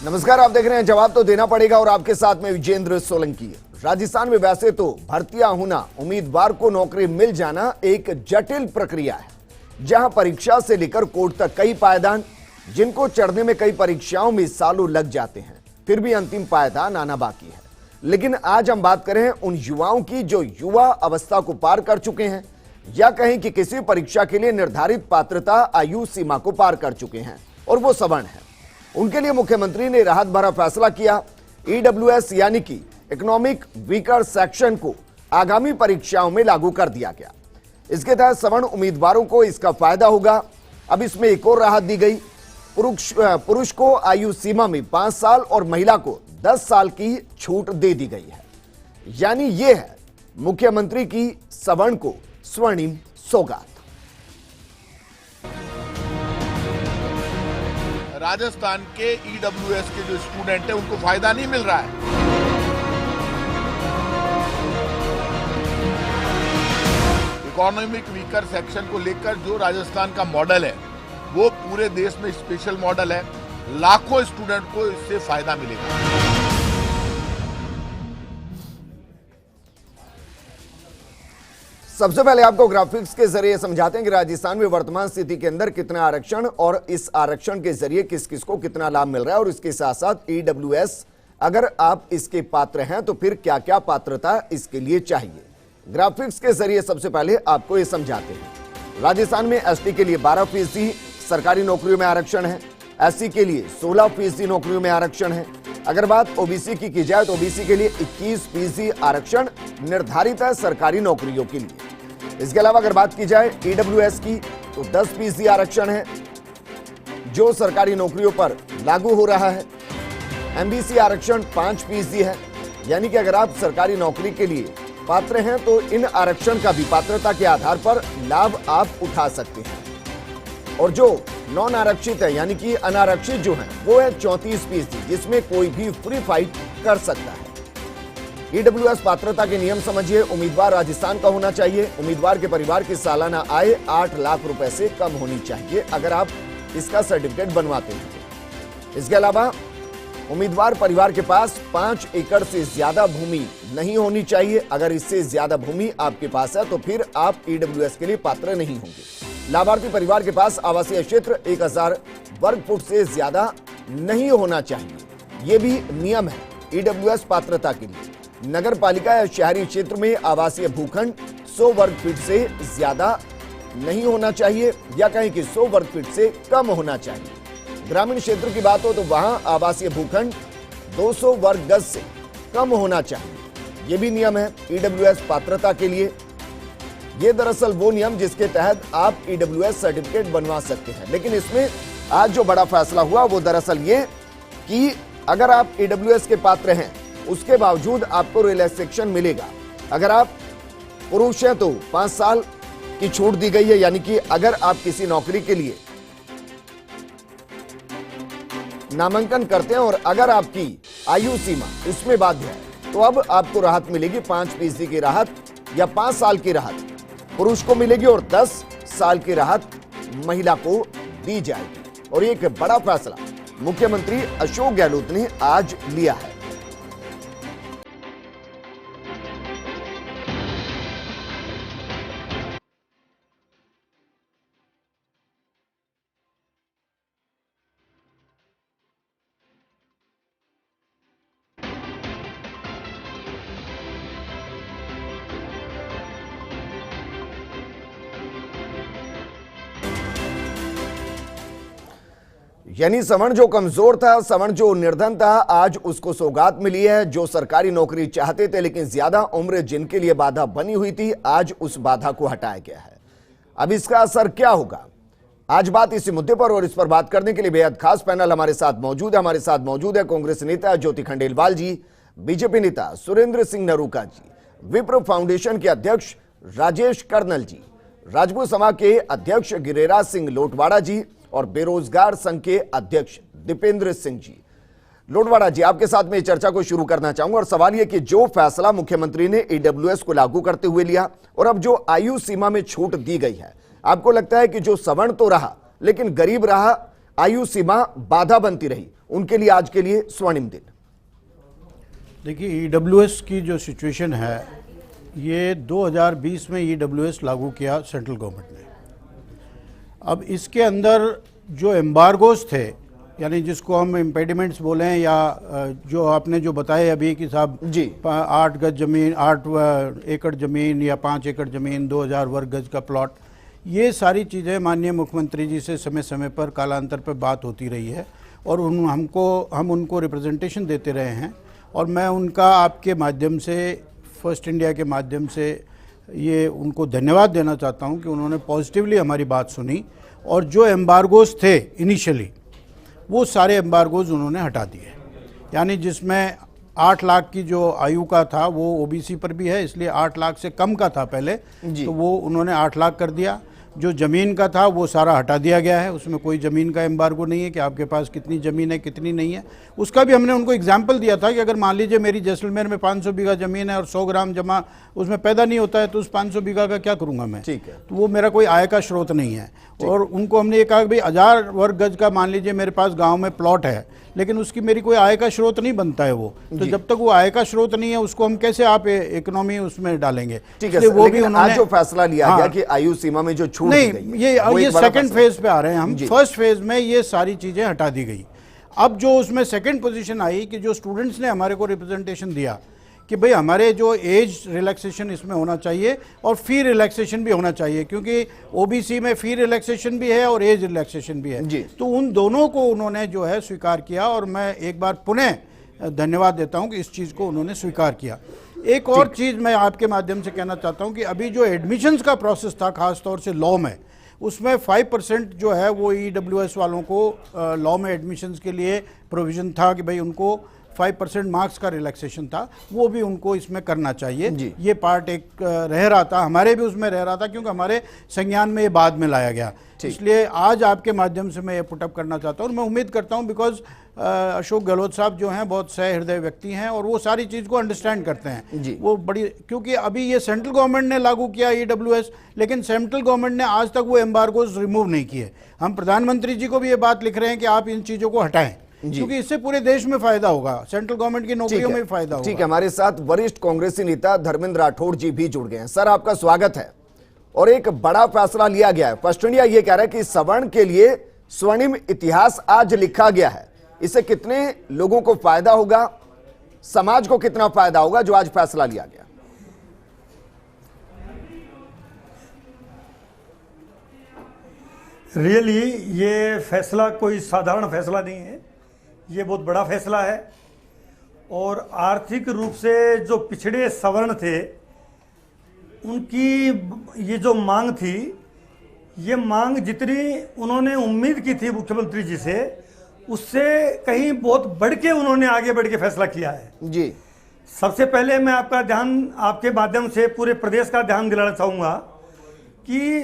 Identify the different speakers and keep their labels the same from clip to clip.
Speaker 1: नमस्कार, आप देख रहे हैं जवाब तो देना पड़ेगा और आपके साथ में विजेंद्र सोलंकी। राजस्थान में वैसे तो भर्तियां होना, उम्मीदवार को नौकरी मिल जाना एक जटिल प्रक्रिया है, जहां परीक्षा से लेकर कोर्ट तक कई पायदान, जिनको चढ़ने में कई परीक्षाओं में सालों लग जाते हैं, फिर भी अंतिम पायदान आना बाकी है। लेकिन आज हम बात करें उन युवाओं की जो युवा अवस्था को पार कर चुके हैं, या कहें कि किसी परीक्षा के लिए निर्धारित पात्रता आयु सीमा को पार कर चुके हैं और वो सवर्ण है। उनके लिए मुख्यमंत्री ने राहत भरा फैसला किया। ईडब्ल्यूएस यानी कि इकोनॉमिक वीकर सेक्शन को आगामी परीक्षाओं में लागू कर दिया गया। इसके तहत सवर्ण उम्मीदवारों को इसका फायदा होगा। अब इसमें एक और राहत दी गई। पुरुष को आयु सीमा में 5 साल और महिला को 10 साल की छूट दे दी गई है। यानी यह है मुख्यमंत्री की सवर्ण को स्वर्णिम सौगात।
Speaker 2: राजस्थान के ईडब्ल्यूएस के जो स्टूडेंट है उनको फायदा नहीं मिल रहा है। इकोनॉमिक वीकर सेक्शन को लेकर जो राजस्थान का मॉडल है वो पूरे देश में स्पेशल मॉडल है। लाखों स्टूडेंट को इससे फायदा मिलेगा।
Speaker 1: सबसे पहले आपको ग्राफिक्स के जरिए समझाते हैं कि राजस्थान में वर्तमान स्थिति के अंदर कितना आरक्षण और इस आरक्षण के जरिए किस किस को कितना लाभ मिल रहा है, और इसके साथ साथ ईडब्ल्यूएस अगर आप इसके पात्र हैं तो फिर क्या क्या पात्रता इसके लिए चाहिए। ग्राफिक्स के जरिए सबसे पहले आपको ये समझाते हैं। राजस्थान में एसटी के लिए 12% सरकारी नौकरियों में आरक्षण है। एससी के लिए 16% नौकरियों में आरक्षण है। अगर बात ओबीसी की जाए तो ओबीसी के लिए 21% आरक्षण निर्धारित है सरकारी नौकरियों के लिए। इसके अलावा अगर बात की जाए ईडब्ल्यूएस की तो 10% आरक्षण है जो सरकारी नौकरियों पर लागू हो रहा है। एमबीसी आरक्षण 5% है, यानी कि अगर आप सरकारी नौकरी के लिए पात्र हैं तो इन आरक्षण का भी पात्रता के आधार पर लाभ आप उठा सकते हैं। और जो नॉन आरक्षित है यानी कि अनारक्षित जो है वो है 34%, जिसमें कोई भी फ्री फाइट कर सकता है। ईडब्ल्यूएस पात्रता के नियम समझिए। उम्मीदवार राजस्थान का होना चाहिए। उम्मीदवार के परिवार की सालाना आय 8 लाख रुपए से कम होनी चाहिए अगर आप इसका सर्टिफिकेट बनवाते हैं। इसके अलावा उम्मीदवार परिवार के पास 5 एकड़ से ज्यादा भूमि नहीं होनी चाहिए। अगर इससे ज्यादा भूमि आपके पास है तो फिर आप ईडब्ल्यूएस के लिए पात्र नहीं होंगे। लाभार्थी परिवार के पास आवासीय क्षेत्र 1000 वर्ग फुट से ज्यादा नहीं होना चाहिए। यह भी नियम है ईडब्ल्यूएस पात्रता के लिए। नगर पालिका या शहरी क्षेत्र में आवासीय भूखंड 100 वर्ग फीट से ज्यादा नहीं होना चाहिए, या कहें कि 100 वर्ग फीट से कम होना चाहिए। ग्रामीण क्षेत्र की बात हो तो वहां आवासीय भूखंड 200 वर्ग गज से कम होना चाहिए। यह भी नियम है ईडब्ल्यूएस पात्रता के लिए। ये दरअसल वो नियम जिसके तहत आप ईडब्ल्यूएस सर्टिफिकेट बनवा सकते हैं। लेकिन इसमें आज जो बड़ा फैसला हुआ वो दरअसल ये कि अगर आप ईडब्ल्यूएस के पात्र हैं उसके बावजूद आपको रिलैक्सेशन मिलेगा। अगर आप पुरुष हैं तो 5 साल की छूट दी गई है, यानी कि अगर आप किसी नौकरी के लिए नामांकन करते हैं और अगर आपकी आयु सीमा उसमें बाध्य है तो अब आपको राहत मिलेगी। 5% की राहत या 5 साल की राहत पुरुष को मिलेगी और 10 साल की राहत महिला को दी जाएगी। और एक बड़ा फैसला मुख्यमंत्री अशोक गहलोत ने आज लिया है। यानी सवर्ण जो कमजोर था, सवर्ण जो निर्धन था, आज उसको सौगात मिली है। जो सरकारी नौकरी चाहते थे लेकिन ज्यादा उम्र जिनके लिए बाधा बनी हुई थी, आज उस बाधा को हटाया गया है। अब इसका असर क्या होगा, आज बात इसी मुद्दे पर और इस पर बात करने के लिए बेहद खास पैनल हमारे साथ मौजूद है। हमारे साथ मौजूद है कांग्रेस नेता ज्योति खंडेलवाल जी, बीजेपी नेता सुरेंद्र सिंह नरूका जी, विप्रो फाउंडेशन के अध्यक्ष राजेश कर्नल जी, राजपूत समाज के अध्यक्ष गिरिराज सिंह लोटवाड़ा जी और बेरोजगार संघ के अध्यक्ष दीपेंद्र सिंह जी। लोटवाड़ा जी, आपके साथ में चर्चा को शुरू करना चाहूंगा और सवाल यह कि जो फैसला मुख्यमंत्री ने ईडब्ल्यूएस को लागू करते हुए लिया और अब जो आयु सीमा में छूट दी गई है, आपको लगता है कि जो सवर्ण तो रहा लेकिन गरीब रहा, आयु सीमा बाधा बनती रही, उनके लिए आज के लिए स्वर्णिम दिन।
Speaker 3: देखिए, ईडब्ल्यूएस की जो सिचुएशन है, ये 2020 में ईडब्ल्यूएस लागू किया सेंट्रल गवर्नमेंट ने। अब इसके अंदर जो एम्बार्गोस थे, यानी जिसको हम इम्पेडिमेंट्स बोलें, या जो आपने जो बताए अभी कि साहब
Speaker 1: जी
Speaker 3: 8 गज जमीन, 8 एकड़ जमीन या 5 एकड़ जमीन, 2000 वर्ग गज का प्लॉट, ये सारी चीज़ें माननीय मुख्यमंत्री जी से समय समय पर कालांतर पर बात होती रही है और हम उनको रिप्रेजेंटेशन देते रहे हैं। और मैं उनका आपके माध्यम से, फर्स्ट इंडिया के माध्यम से, ये उनको धन्यवाद देना चाहता हूं कि उन्होंने पॉजिटिवली हमारी बात सुनी और जो एम्बार्गोस थे इनिशियली, वो सारे एम्बार्गोज उन्होंने हटा दिए। यानी जिसमें 8 लाख की जो आयु का था वो ओबीसी पर भी है, इसलिए 8 लाख से कम का था पहले, तो वो उन्होंने 8 लाख कर दिया। जो ज़मीन का था वो सारा हटा दिया गया है, उसमें कोई ज़मीन का एम्बार्गो नहीं है कि आपके पास कितनी ज़मीन है कितनी नहीं है। उसका भी हमने उनको एग्जाम्पल दिया था कि अगर मान लीजिए मेरी जैसलमेर में 500 बीघा ज़मीन है और 100 ग्राम जमा उसमें पैदा नहीं होता है, तो उस 500 बीघा का क्या करूँगा मैं?
Speaker 1: ठीक है,
Speaker 3: तो वो मेरा कोई आय का स्रोत नहीं है। और उनको हमने ये कहा कि भाई 1000 वर्ग गज का मान लीजिए मेरे पास गाँव में प्लॉट है, लेकिन उसकी मेरी कोई आय का स्रोत नहीं बनता है वो, तो जब तक वो आय का स्रोत नहीं है उसको हम कैसे आप इकोनॉमी उसमें डालेंगे?
Speaker 1: ठीक है, वो भी उन्होंने आज जो फैसला लिया गया कि आयु सीमा में जो छूट दी गई है,
Speaker 3: ये सेकंड फेज पे आ रहे हैं हम। फर्स्ट फेज में ये सारी चीजें हटा दी गई। अब जो उसमें सेकंड पोजीशन आई कि जो स्टूडेंट्स ने हमारे को रिप्रेजेंटेशन दिया कि भाई हमारे जो एज रिलैक्सेशन इसमें होना चाहिए और फी रिलैक्सेशन भी होना चाहिए, क्योंकि ओबीसी में फी रिलैक्सेशन भी है और एज रिलैक्सेशन भी है। तो उन दोनों को उन्होंने जो है स्वीकार किया और मैं एक बार पुनः धन्यवाद देता हूं कि इस चीज़ को उन्होंने स्वीकार किया। एक और चीज़ मैं आपके माध्यम से कहना चाहता हूं कि अभी जो एडमिशन्स का प्रोसेस था खासतौर से लॉ में, उसमें 5% जो है वो ईडब्ल्यूएस वालों को लॉ में एडमिशन्स के लिए प्रोविज़न था कि भाई उनको 5% मार्क्स का रिलैक्सेशन था, वो भी उनको इसमें करना चाहिए। ये पार्ट एक रह रहा था, हमारे भी उसमें रह रहा था, क्योंकि हमारे संज्ञान में ये बाद में लाया गया। इसलिए आज आपके माध्यम से मैं ये पुटअप करना चाहता हूँ और मैं उम्मीद करता हूँ बिकॉज अशोक गहलोत साहब जो हैं बहुत सहृदय व्यक्ति हैं और वो सारी चीज़ को अंडरस्टैंड करते हैं। वो बड़ी, क्योंकि अभी ये सेंट्रल गवर्नमेंट ने लागू किया ईडब्ल्यूएस, लेकिन सेंट्रल गवर्नमेंट ने आज तक वो एम्बार्गोज रिमूव नहीं किए। हम प्रधानमंत्री जी को भी ये बात लिख रहे हैं कि आप इन चीज़ों को हटाएं, क्योंकि इससे पूरे देश में फायदा होगा, सेंट्रल गवर्नमेंट की नौकरियों में भी फायदा होगा।
Speaker 1: ठीक है, हमारे साथ वरिष्ठ कांग्रेसी नेता धर्मेंद्र राठौड़ जी भी जुड़ गए हैं। सर, आपका स्वागत है। और एक बड़ा फैसला लिया गया है, फर्स्ट इंडिया ये कह रहा है कि सवर्ण के लिए स्वर्णिम इतिहास आज लिखा गया है। इससे कितने लोगों को फायदा होगा, समाज को कितना फायदा होगा जो आज फैसला लिया गया?
Speaker 4: रियली ये फैसला कोई साधारण फैसला नहीं है, ये बहुत बड़ा फैसला है। और आर्थिक रूप से जो पिछड़े सवर्ण थे उनकी ये जो मांग थी, ये मांग जितनी उन्होंने उम्मीद की थी मुख्यमंत्री जी से, उससे कहीं बहुत बढ़ के उन्होंने आगे बढ़ के फैसला किया है।
Speaker 1: जी,
Speaker 4: सबसे पहले मैं आपका ध्यान, आपके माध्यम से पूरे प्रदेश का ध्यान दिलाना चाहूँगा कि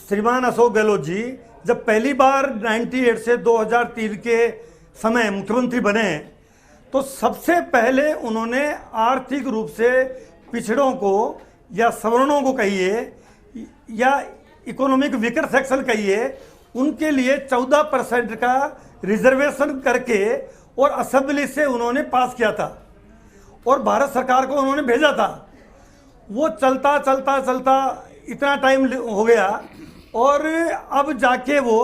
Speaker 4: श्रीमान अशोक गहलोत जी जब पहली बार 98 से 2003 के समय मुख्यमंत्री बने, तो सबसे पहले उन्होंने आर्थिक रूप से पिछड़ों को या सवर्णों को कहिए या इकोनॉमिक वीकर सेक्शन कहिए, उनके लिए 14% का रिजर्वेशन करके और असेंबली से उन्होंने पास किया था और भारत सरकार को उन्होंने भेजा था। वो चलता चलता चलता इतना टाइम हो गया और अब जाके वो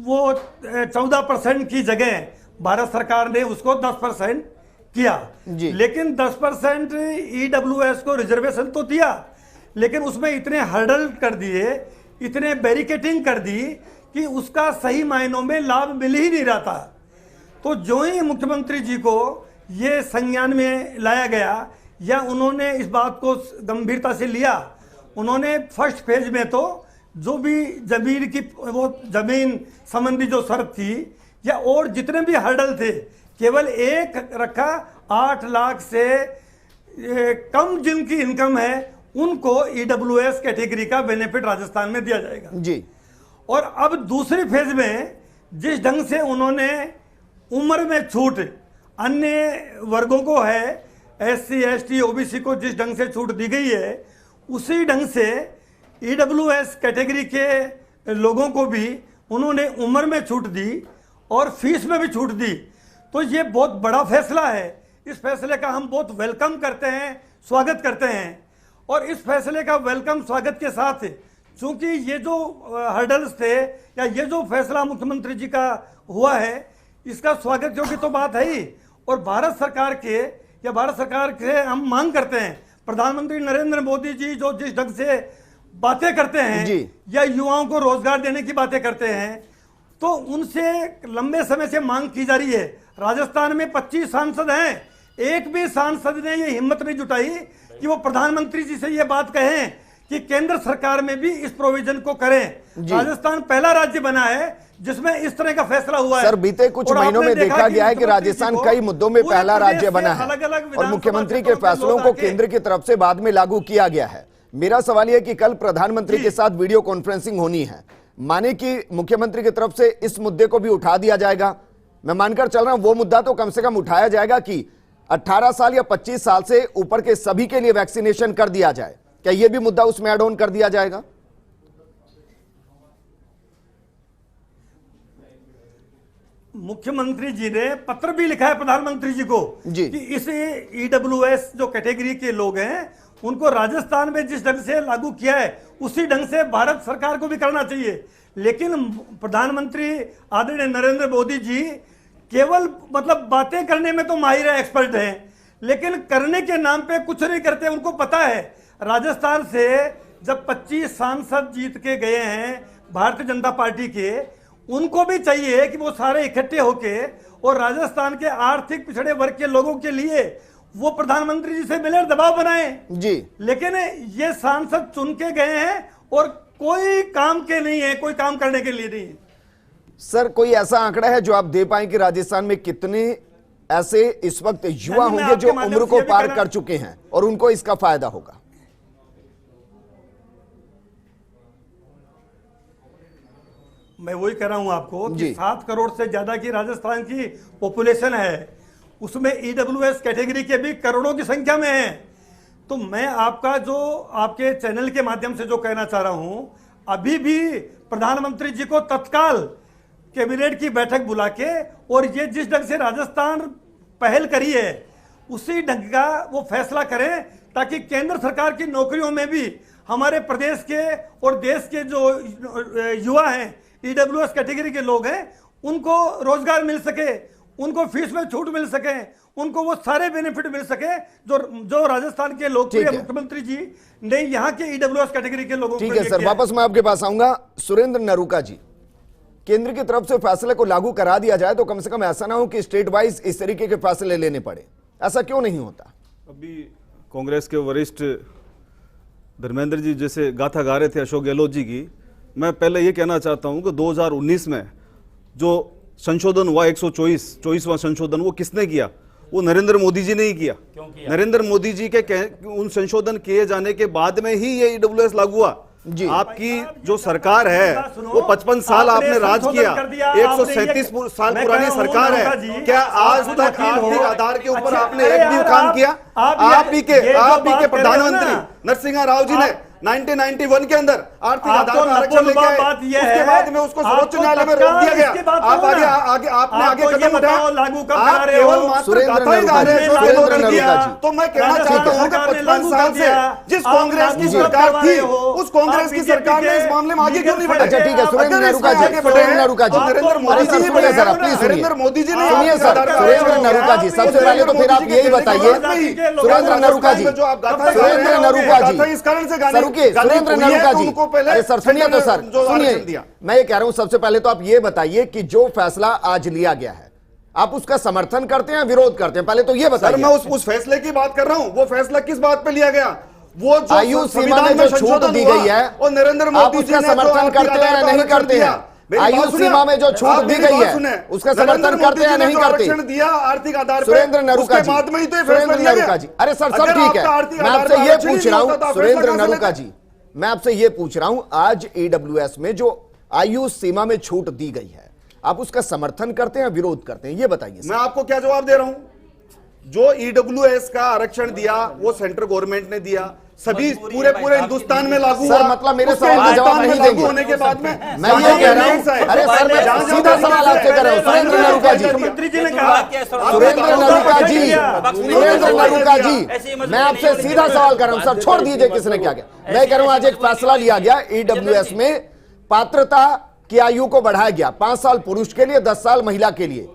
Speaker 4: 14% की जगह भारत सरकार ने उसको 10% किया। लेकिन 10% ईडब्ल्यूएस को रिजर्वेशन तो दिया, लेकिन उसमें इतने हर्डल कर दिए, इतने बैरिकेटिंग कर दी कि उसका सही मायनों में लाभ मिल ही नहीं रहा था। तो जो ही मुख्यमंत्री जी को ये संज्ञान में लाया गया या उन्होंने इस बात को गंभीरता से लिया, उन्होंने फर्स्ट फेज में तो जो भी जमीन की वो जमीन संबंधी जो शर्त थी या और जितने भी हर्डल थे, केवल एक रखा, 8 लाख से कम जिनकी इनकम है उनको ईडब्ल्यूएस कैटेगरी का बेनिफिट राजस्थान में दिया जाएगा
Speaker 1: जी।
Speaker 4: और अब दूसरी फेज में जिस ढंग से उन्होंने उम्र में छूट अन्य वर्गों को है, एससी एसटी ओबीसी को जिस ढंग से छूट दी गई है, उसी ढंग से ईडब्ल्यूएस कैटेगरी के लोगों को भी उन्होंने उम्र में छूट दी और फीस में भी छूट दी। तो ये बहुत बड़ा फैसला है। इस फैसले का हम बहुत वेलकम करते हैं, स्वागत करते हैं। और इस फैसले का वेलकम स्वागत के साथ चूंकि ये जो हर्डल्स थे या ये जो फैसला मुख्यमंत्री जी का हुआ है, इसका स्वागत योग्य तो बात है ही। और भारत सरकार से हम मांग करते हैं, प्रधानमंत्री नरेंद्र मोदी जी जो जिस ढंग से बातें करते हैं या युवाओं को रोजगार देने की बातें करते हैं, तो उनसे लंबे समय से मांग की जा रही है। राजस्थान में 25 सांसद हैं, एक भी सांसद ने ये हिम्मत नहीं जुटाई कि वो प्रधानमंत्री जी से ये बात कहें कि केंद्र सरकार में भी इस प्रोविजन को करें। राजस्थान पहला राज्य बना है जिसमें इस तरह का फैसला हुआ है।
Speaker 1: सर, बीते कुछ महीनों में देखा गया है कि राजस्थान कई मुद्दों में पहला राज्य बना है और मुख्यमंत्री के फैसलों को केंद्र की तरफ से बाद में लागू किया गया है। मेरा सवाल यह कि कल प्रधानमंत्री के साथ वीडियो कॉन्फ्रेंसिंग होनी है, माने कि मुख्यमंत्री की तरफ से इस मुद्दे को भी उठा दिया जाएगा। मैं मानकर चल रहा हूं वो मुद्दा तो कम से कम उठाया जाएगा कि 18 साल या 25 साल से ऊपर के सभी के लिए वैक्सीनेशन कर दिया जाए। क्या यह भी मुद्दा उसमें ऐड ऑन कर दिया जाएगा?
Speaker 4: मुख्यमंत्री जी ने पत्र भी लिखा है प्रधानमंत्री जी को कि इस ईडब्ल्यूएस जो कैटेगरी के लोग हैं उनको राजस्थान में जिस ढंग से लागू किया है उसी ढंग से भारत सरकार को भी करना चाहिए। लेकिन प्रधानमंत्री आदरणीय नरेंद्र मोदी जी केवल मतलब बातें करने में तो माहिर है, एक्सपर्ट हैं, लेकिन करने के नाम पे कुछ नहीं करते। उनको पता है राजस्थान से जब 25 सांसद जीत के गए हैं भारतीय जनता पार्टी के, उनको भी चाहिए कि वो सारे इकट्ठे होके और राजस्थान के आर्थिक पिछड़े वर्ग के लोगों के लिए वो प्रधानमंत्री जी से मिले, दबाव बनाए जी। लेकिन ये सांसद चुन के गए हैं और कोई काम के नहीं है, कोई काम करने के लिए नहीं है।
Speaker 1: सर, कोई ऐसा आंकड़ा है जो आप दे पाए कि राजस्थान में कितने ऐसे इस वक्त युवा होंगे जो उम्र को पार कर चुके हैं और उनको इसका फायदा होगा?
Speaker 4: मैं वही कह रहा हूं आपको कि 7 करोड़ से ज्यादा की राजस्थान की पॉपुलेशन है, उसमें ईडब्ल्यूएस कैटेगरी के भी करोड़ों की संख्या में है। तो मैं आपका जो आपके चैनल के माध्यम से जो कहना चाह रहा हूं, अभी भी प्रधानमंत्री जी को तत्काल कैबिनेट की बैठक बुला के और ये जिस ढंग से राजस्थान पहल करी है उसी ढंग का वो फैसला करें ताकि केंद्र सरकार की नौकरियों में भी हमारे प्रदेश के और देश के जो युवा हैं, ईडब्ल्यूएस कैटेगरी के लोग हैं, उनको रोजगार मिल सके, उनको फीस में छूट मिल सके, उनको वो सारे बेनिफिट मिल सके जो राजस्थान के लोग मुख्यमंत्री जी ने यहाँ के ईडब्ल्यूएस कैटेगरी के लोगों को।
Speaker 1: ठीक है सर, वापस मैं आपके पास आऊंगा। सुरेंद्र नरूका जी, केंद्र की तरफ से फैसले को लागू करा दिया जाए तो कम से कम ऐसा ना हो कि स्टेट वाइज इस तरीके के फैसले लेने पड़े, ऐसा क्यों नहीं होता?
Speaker 5: अभी कांग्रेस के वरिष्ठ धर्मेंद्र जी जैसे गाथा गा रहे थे अशोक गहलोत जी की, मैं पहले ये कहना चाहता हूं कि 2019 में जो संशोधन हुआ 124वां संशोधन, वो किसने किया? वो नरेंद्र मोदी जी ने ही किया। नरेंद्र मोदी जी के उन संशोधन किए जाने के बाद में ही ये ईडब्ल्यूएस लागू हुआ जी। आपकी जो सरकार है वो 55 साल आपने राज किया, 137 साल पुरानी सरकार है। क्या आज तक आर्थिक आधार के ऊपर आपने एक भी काम किया? आप ही के प्रधानमंत्री नरसिंह राव जी ने 1991 के अंदर आर्थिक आधार पर आरक्षण लेके आए, उसके बाद में उसको सर्वोच्च न्यायालय में रोक दिया गया। आप आगे कदम उठाए, आप केवल मात्र गाथा ही गा रहे हैं। तो मैं कहना चाहता हूं कि 55 साल से जिस कांग्रेस की सरकार थी उस कांग्रेस की सरकार ने इस मामले में आगे क्यों नहीं बढ़े?
Speaker 1: अच्छा ठीक है, सुरेंद्र नरूका जी, नरेंद्र मोदी जी, नरेंद्र मोदी जी ने, सुनिए सर, सुरेंद्र नरूका जी, सबसे पहले तो फिर आप यही बताइए, सुरेंद्र नरूका जी, सुरेंद्र नरूका जी,
Speaker 5: इस कारण से
Speaker 1: सुरेंद्र नरूका जी, अरे सर सुनिए तो सर, सुनिए, मैं ये कह रहा हूं सबसे पहले तो आप ये बताइए कि जो फैसला आज लिया गया है आप उसका समर्थन करते हैं, विरोध करते हैं? पहले तो ये बताइए।
Speaker 5: मैं उस फैसले की बात कर रहा हूं। वो फैसला किस बात पे लिया गया? वो जो
Speaker 1: आयु सीमा में जो छूट दी गई है
Speaker 5: और नरेंद्र मोदी जी
Speaker 1: उसका समर्थन करते हैं या नहीं करते हैं? आयु सीमा में जो छूट दी गई है उसका समर्थन करते हैं या नहीं करते?
Speaker 5: दिया आर्थिक आधार पर,
Speaker 1: सुरेंद्र नरूका जी,
Speaker 5: बाद में ही तो
Speaker 1: सुरेंद्र नरूका जी, अरे सर सब ठीक है, मैं आपसे ये पूछ रहा हूं, सुरेंद्र नरूका जी, मैं आपसे ये पूछ रहा हूं, आज ईडब्ल्यूएस में जो आयु सीमा में छूट दी गई है आप उसका समर्थन करते हैं, विरोध करते हैं? ये बताइए।
Speaker 5: मैं आपको क्या जवाब दे रहा हूं? जो ईडब्ल्यूएस का आरक्षण दिया वो सेंट्रल गवर्नमेंट ने दिया,
Speaker 6: सभी पूरे हिंदुस्तान में लागू
Speaker 1: सर,
Speaker 6: हुआ।
Speaker 1: मतलब मेरे
Speaker 6: उसके
Speaker 1: सवाल का जवाब
Speaker 6: हिंदुस्तान में
Speaker 1: नहीं
Speaker 6: लागू
Speaker 1: देंगे।
Speaker 6: होने के बाद में
Speaker 1: मैं ये कह रहा हूं, अरे सर मैं सीधा सवाल आपसे कर रहा हूं, सुरेंद्र नरूका जी,
Speaker 4: मंत्री जी ने कहा
Speaker 1: सुरेंद्र नरूका जी, सुरेंद्र नरूका जी, मैं आपसे सीधा सवाल कर रहा हूं सर, छोड़ दीजिए किसने क्या किया। मैं कह रहा हूं आज एक फैसला लिया गया ईडब्ल्यूएस में पात्रता की आयु को बढ़ाया गया, 5 साल पुरुष के लिए, 10 साल महिला के लिए।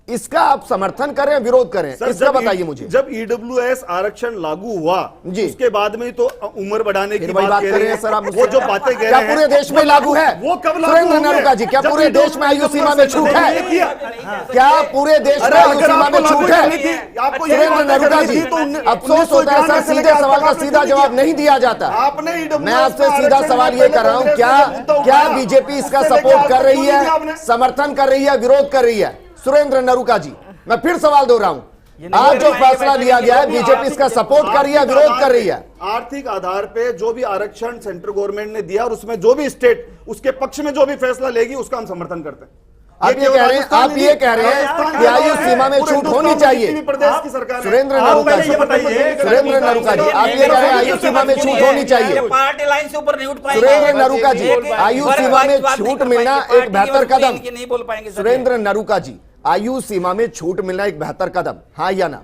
Speaker 1: इसका आप समर्थन करें विरोध करें, इसका बताइए मुझे।
Speaker 6: जब ईडब्ल्यूएस आरक्षण लागू हुआ
Speaker 1: जी,
Speaker 6: उसके बाद में तो उम्र बढ़ाने की
Speaker 1: वही
Speaker 6: बात कह रहे हैं
Speaker 1: सर आप।
Speaker 6: वो जो बातें कह रहे
Speaker 1: क्या
Speaker 6: हैं
Speaker 1: पूरे देश में लागू है?
Speaker 6: वो कब लागू
Speaker 1: सुरेंद्र
Speaker 6: होंगे?
Speaker 1: नरूका जी, क्या
Speaker 6: जब
Speaker 1: पूरे देश में आयु सीमा में छूट है? क्या पूरे देश में आयु सीमा में छूट है? सुरेंद्र नरूका जी, अफसोस होता है सर, सीधे सवाल का सीधा जवाब नहीं दिया जाता। मैं आपसे सीधा सवाल ये कर रहा हूं, क्या बीजेपी इसका सपोर्ट कर रही है, समर्थन कर रही है, विरोध कर रही है? सुरेंद्र नरूका जी, मैं फिर सवाल दोहरा रहा हूं, आज जो फैसला लिया गया है बीजेपी इसका सपोर्ट कर रही है, विरोध कर रही है?
Speaker 6: आर्थिक आधार पे जो भी आरक्षण सेंट्रल गवर्नमेंट ने दिया और उसमें जो भी स्टेट उसके पक्ष में जो भी फैसला लेगी उसका हम समर्थन करते हैं।
Speaker 1: आप ये कह रहे हैं कि आयु सीमा में छूट होनी चाहिए।
Speaker 6: प्रदेश की सरकार
Speaker 1: सुरेंद्र नरूका जी, सुरेंद्र नरूका जी, आप ये कह रहे हैं आयु सीमा में छूट होनी चाहिए।
Speaker 7: पार्टी लाइन से ऊपर नहीं उठ पाएंगे।
Speaker 1: सुरेंद्र नरूका जी, आयु सीमा में छूट मिलना एक बेहतर कदम।
Speaker 7: नहीं बोल पाएंगे
Speaker 1: सुरेंद्र नरूका जी, आयु सीमा में छूट मिलना एक बेहतर कदम, हाँ या ना?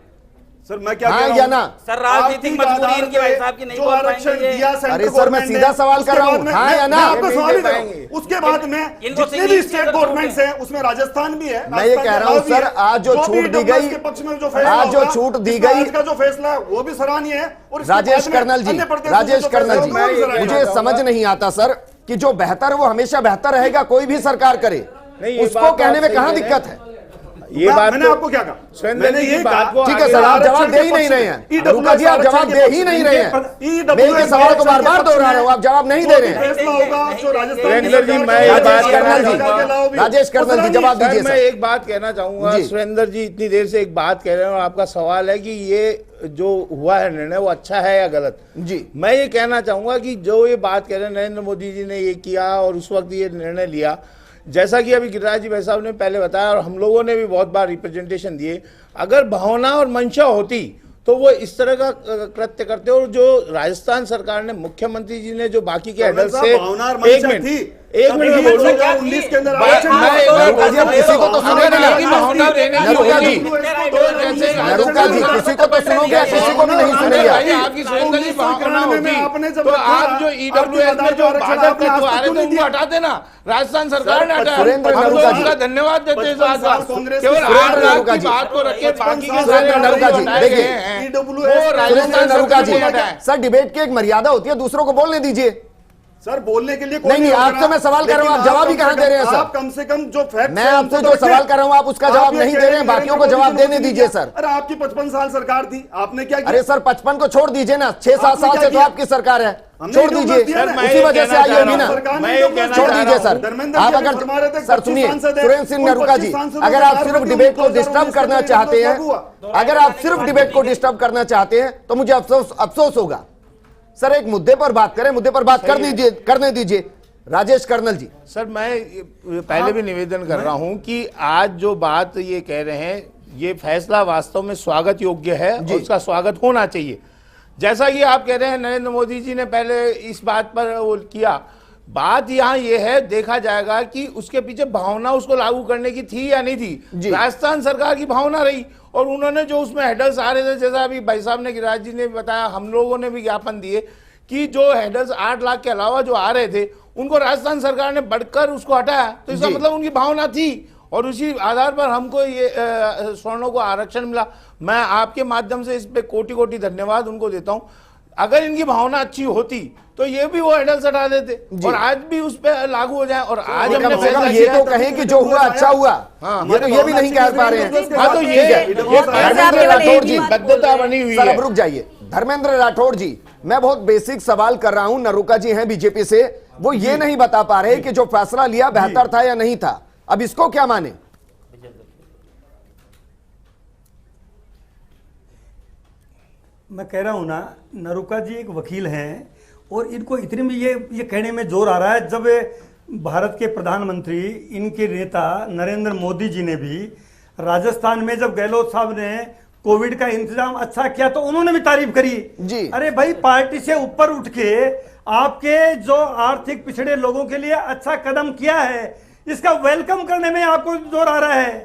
Speaker 6: सर मैं क्या
Speaker 1: हाँ या ना?
Speaker 7: सर राजनीतिक मजबूरी इनके भाई साहब की नहीं बोल पाएंगे।
Speaker 1: अरे सर मैं सीधा सवाल कर रहा हूँ, हाँ या ना?
Speaker 6: आपको सवाल ही करेंगे। उसके बाद में जितने भी स्टेट गवर्नमेंट्स हैं उसमें राजस्थान भी है।
Speaker 1: मैं ये कह रहा हूँ सर, आज जो छूट दी गई, आज जो छूट दी गई,
Speaker 6: का जो फैसला है वो भी सराहनीय है। और
Speaker 1: राजेश कर्नल जी, राजेश कर्नल जी, मुझे समझ नहीं आता सर कि जो बेहतर वो हमेशा बेहतर रहेगा, कोई भी सरकार करे, उसको कहने में कहां दिक्कत है?
Speaker 6: ये बात मैंने आपको क्या कहा? मैंने ये कहा,
Speaker 1: ठीक है सर, आप जवाब दे ही नहीं रहे हैं। नरूका जी, आप जवाब दे ही नहीं रहे हैं। मैं ये सवाल को बार बार दोहरा रहा हूं, आप जवाब नहीं दे रहे हैं।
Speaker 6: फैसला होगा जो राजस्थान
Speaker 1: राजेश कर्नल जी, जवाब दीजिए।
Speaker 8: मैं एक बात कहना चाहूंगा, सुरेंद्र जी इतनी देर से एक बात कह रहे हैं और आपका सवाल है कि ये जो हुआ है निर्णय वो अच्छा है या गलत
Speaker 1: जी।
Speaker 8: मैं ये कहना चाहूंगा कि जो ये बात कह रहे हैं नरेंद्र मोदी जी ने ये किया और उस वक्त ये निर्णय लिया, जैसा कि अभी गिरिराज जी भाई साहब ने पहले बताया और हम लोगों ने भी बहुत बार रिप्रेजेंटेशन दिए, अगर भावना और मंशा होती तो वो इस तरह का कृत्य करते। और जो राजस्थान सरकार ने, मुख्यमंत्री जी ने जो बाकी के हेडल से एक मिनट में बोल रहा हूं, 19 के अंदर
Speaker 1: किसी को तो सुनोगे ना नरूका जी, नरूका जी, किसी को तो सुनोगे, किसी को भी नहीं सुनेगा।
Speaker 8: आपकी सुरेंद्र जी भावना होती तो आप जो ईडब्ल्यूएस में जो भाजपा के जो आ रहे थे उनको हटा देना, राजस्थान सरकार ने हटाया।
Speaker 1: सुरेंद्र
Speaker 8: हम
Speaker 1: नरूका
Speaker 8: तो
Speaker 1: जी,
Speaker 8: उनका धन्यवाद देते हैं। केवल
Speaker 1: सुरेंद्र
Speaker 8: 8 लाख
Speaker 1: नरूका
Speaker 8: की
Speaker 1: जी,
Speaker 8: बात को रखे बाकी के
Speaker 1: सुरेंद्र नरूका जी, देखिए
Speaker 8: वो राजस्थान
Speaker 1: नरूका जी,
Speaker 8: सरकार ने हटाया।
Speaker 1: सर डिबेट की एक मर्यादा होती है, दूसरों को बोलने दीजिए।
Speaker 6: सर बोलने के लिए
Speaker 1: नहीं, आपसे मैं सवाल कर रहा हूं, आप जवाब ही कहां दे रहे हैं सर?
Speaker 6: आप कम से कम जो फैक्ट,
Speaker 1: मैं आपसे जो सवाल कर रहा हूं आप उसका जवाब नहीं दे रहे हैं, बाकियों को जवाब देने दीजिए सर।
Speaker 6: अरे आपकी 55 साल सरकार थी, आपने क्या किया?
Speaker 1: अरे सर 55 को छोड़ दीजिए ना, 6-7 साल से तो आपकी सरकार है, छोड़ दीजिए, उसी वजह से आई होगी ना, छोड़ दीजिए सर। आप अगर सर सुनिए, सुरेंद्र सिंह नरूका जी, अगर आप सिर्फ डिबेट को डिस्टर्ब करना चाहते हैं, अगर आप सिर्फ डिबेट को डिस्टर्ब करना चाहते हैं तो मुझे अफसोस होगा। सर एक मुद्दे पर बात करें, मुद्दे पर बात करने दीजिए। राजेश कर्नल जी,
Speaker 8: सर मैं पहले भी निवेदन कर रहा हूं कि आज जो बात ये कह रहे हैं, ये फैसला वास्तव में स्वागत योग्य है और उसका स्वागत होना चाहिए। जैसा कि आप कह रहे हैं नरेंद्र मोदी जी ने पहले इस बात पर वो किया, बात यहाँ ये है, देखा जाएगा कि उसके पीछे भावना उसको लागू करने की थी या नहीं थी। राजस्थान सरकार की भावना रही और उन्होंने जो उसमें हेडल्स आ रहे थे, जैसा अभी भाई साहब ने, गिरिराज जी ने बताया, हम लोगों ने भी ज्ञापन दिए कि जो हेडल्स 8 लाख के अलावा जो आ रहे थे उनको राजस्थान सरकार ने बढ़कर उसको हटाया, तो इसका मतलब उनकी भावना थी और उसी आधार पर हमको ये स्वर्णों को आरक्षण मिला। मैं आपके माध्यम से इस पे कोटि धन्यवाद उनको देता हूं। अगर इनकी भावना अच्छी होती तो ये भी वो हेडल्स हटा देते और आज भी उस पे लागू हो जाए। और आज हमने फैसला
Speaker 1: ये तो कहें कि जो हुआ अच्छा हुआ, ये तो ये भी नहीं कह पा रहे हैं।
Speaker 8: हाँ तो ये
Speaker 1: राठौड़ जी,
Speaker 8: बद्धता बनी हुई
Speaker 1: सर
Speaker 8: है।
Speaker 1: अब रुक जाइए। धर्मेंद्र राठौड़ जी, मैं बहुत बेसिक सवाल कर रहा हूं, नरूका जी हैं बीजेपी से, वो ये नहीं बता पा रहे कि जो फैसला लिया बेहतर था या नहीं था, अब इसको क्या माने?
Speaker 4: मैं कह रहा हूं ना, नरूका जी एक वकील हैं और इनको इतने में ये कहने में जोर आ रहा है, जब भारत के प्रधानमंत्री, इनके नेता नरेंद्र मोदी जी ने भी राजस्थान में जब गहलोत साहब ने कोविड का इंतजाम अच्छा किया तो उन्होंने भी तारीफ करी
Speaker 1: जी।
Speaker 4: अरे भाई, पार्टी से ऊपर उठ के आपके जो आर्थिक पिछड़े लोगों के लिए अच्छा कदम किया है, इसका वेलकम करने में आपको जोर आ रहा है।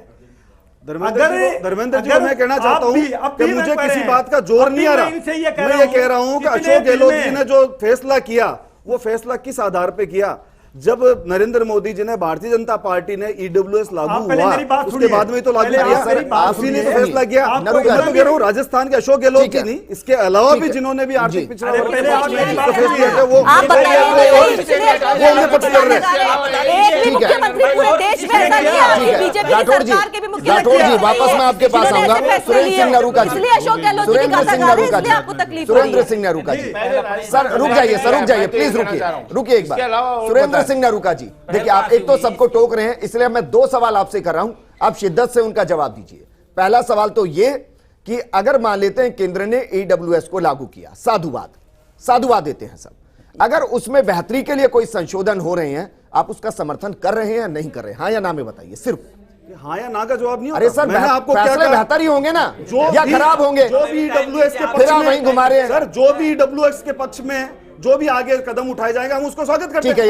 Speaker 6: धर्मेंद्र जी को मैं कहना चाहता हूं कि मुझे किसी बात का जोर नहीं आ रहा। मैं ये कह रहा हूं कि अशोक गहलोत जी ने जो फैसला किया, वो फैसला किस आधार पे किया? जब नरेंद्र मोदी जी ने, भारतीय जनता पार्टी ने ईडब्ल्यूएस लागू हुआ, उसके बाद में तो लागू किया, आपसी ने तो फैसला किया। मैं तो कह रहा हूं राजस्थान के अशोक गहलोत जी नहीं, इसके अलावा भी जिन्होंने भी आर्थिक पिछड़ा वो
Speaker 1: राठौड़ जी, वापस मैं आपके पास आऊंगा। सुरेंद्र सिंह नरूका जी, सुरेंद्र सिंह नरूका जी, सर रुक जाइए, प्लीज रुकिए एक बार। सुरेंद्र सिंह नरूका जी, देखिए आप एक तो सबको टोक रहे हैं, इसलिए मैं 2 सवाल आपसे कर रहा हूं, आप शिद्दत से उनका जवाब दीजिए। पहला सवाल तो ये कि अगर मान लेते हैं केंद्र ने ईडब्ल्यूएस को लागू किया, साधुवाद देते हैं सब, अगर उसमें बेहतरी के लिए कोई संशोधन हो रहे हैं, आप उसका समर्थन कर रहे हैं या नहीं कर रहे हैं? हाँ या ना में बताइए सिर्फ।
Speaker 6: हाँ या ना का जवाब नहीं होता।
Speaker 1: अरे सर, मैंने आपको फैसले बेहतर ही होंगे ना या खराब होंगे?
Speaker 6: जो भी ईडब्ल्यूएस के पक्ष में
Speaker 1: वहीं घुमा रहे हैं
Speaker 6: सर, जो भी ईडब्ल्यूएस के पक्ष में जो भी आगे कदम उठाए जाएगा हम उसको स्वागत करते हैं।
Speaker 1: ठीक है,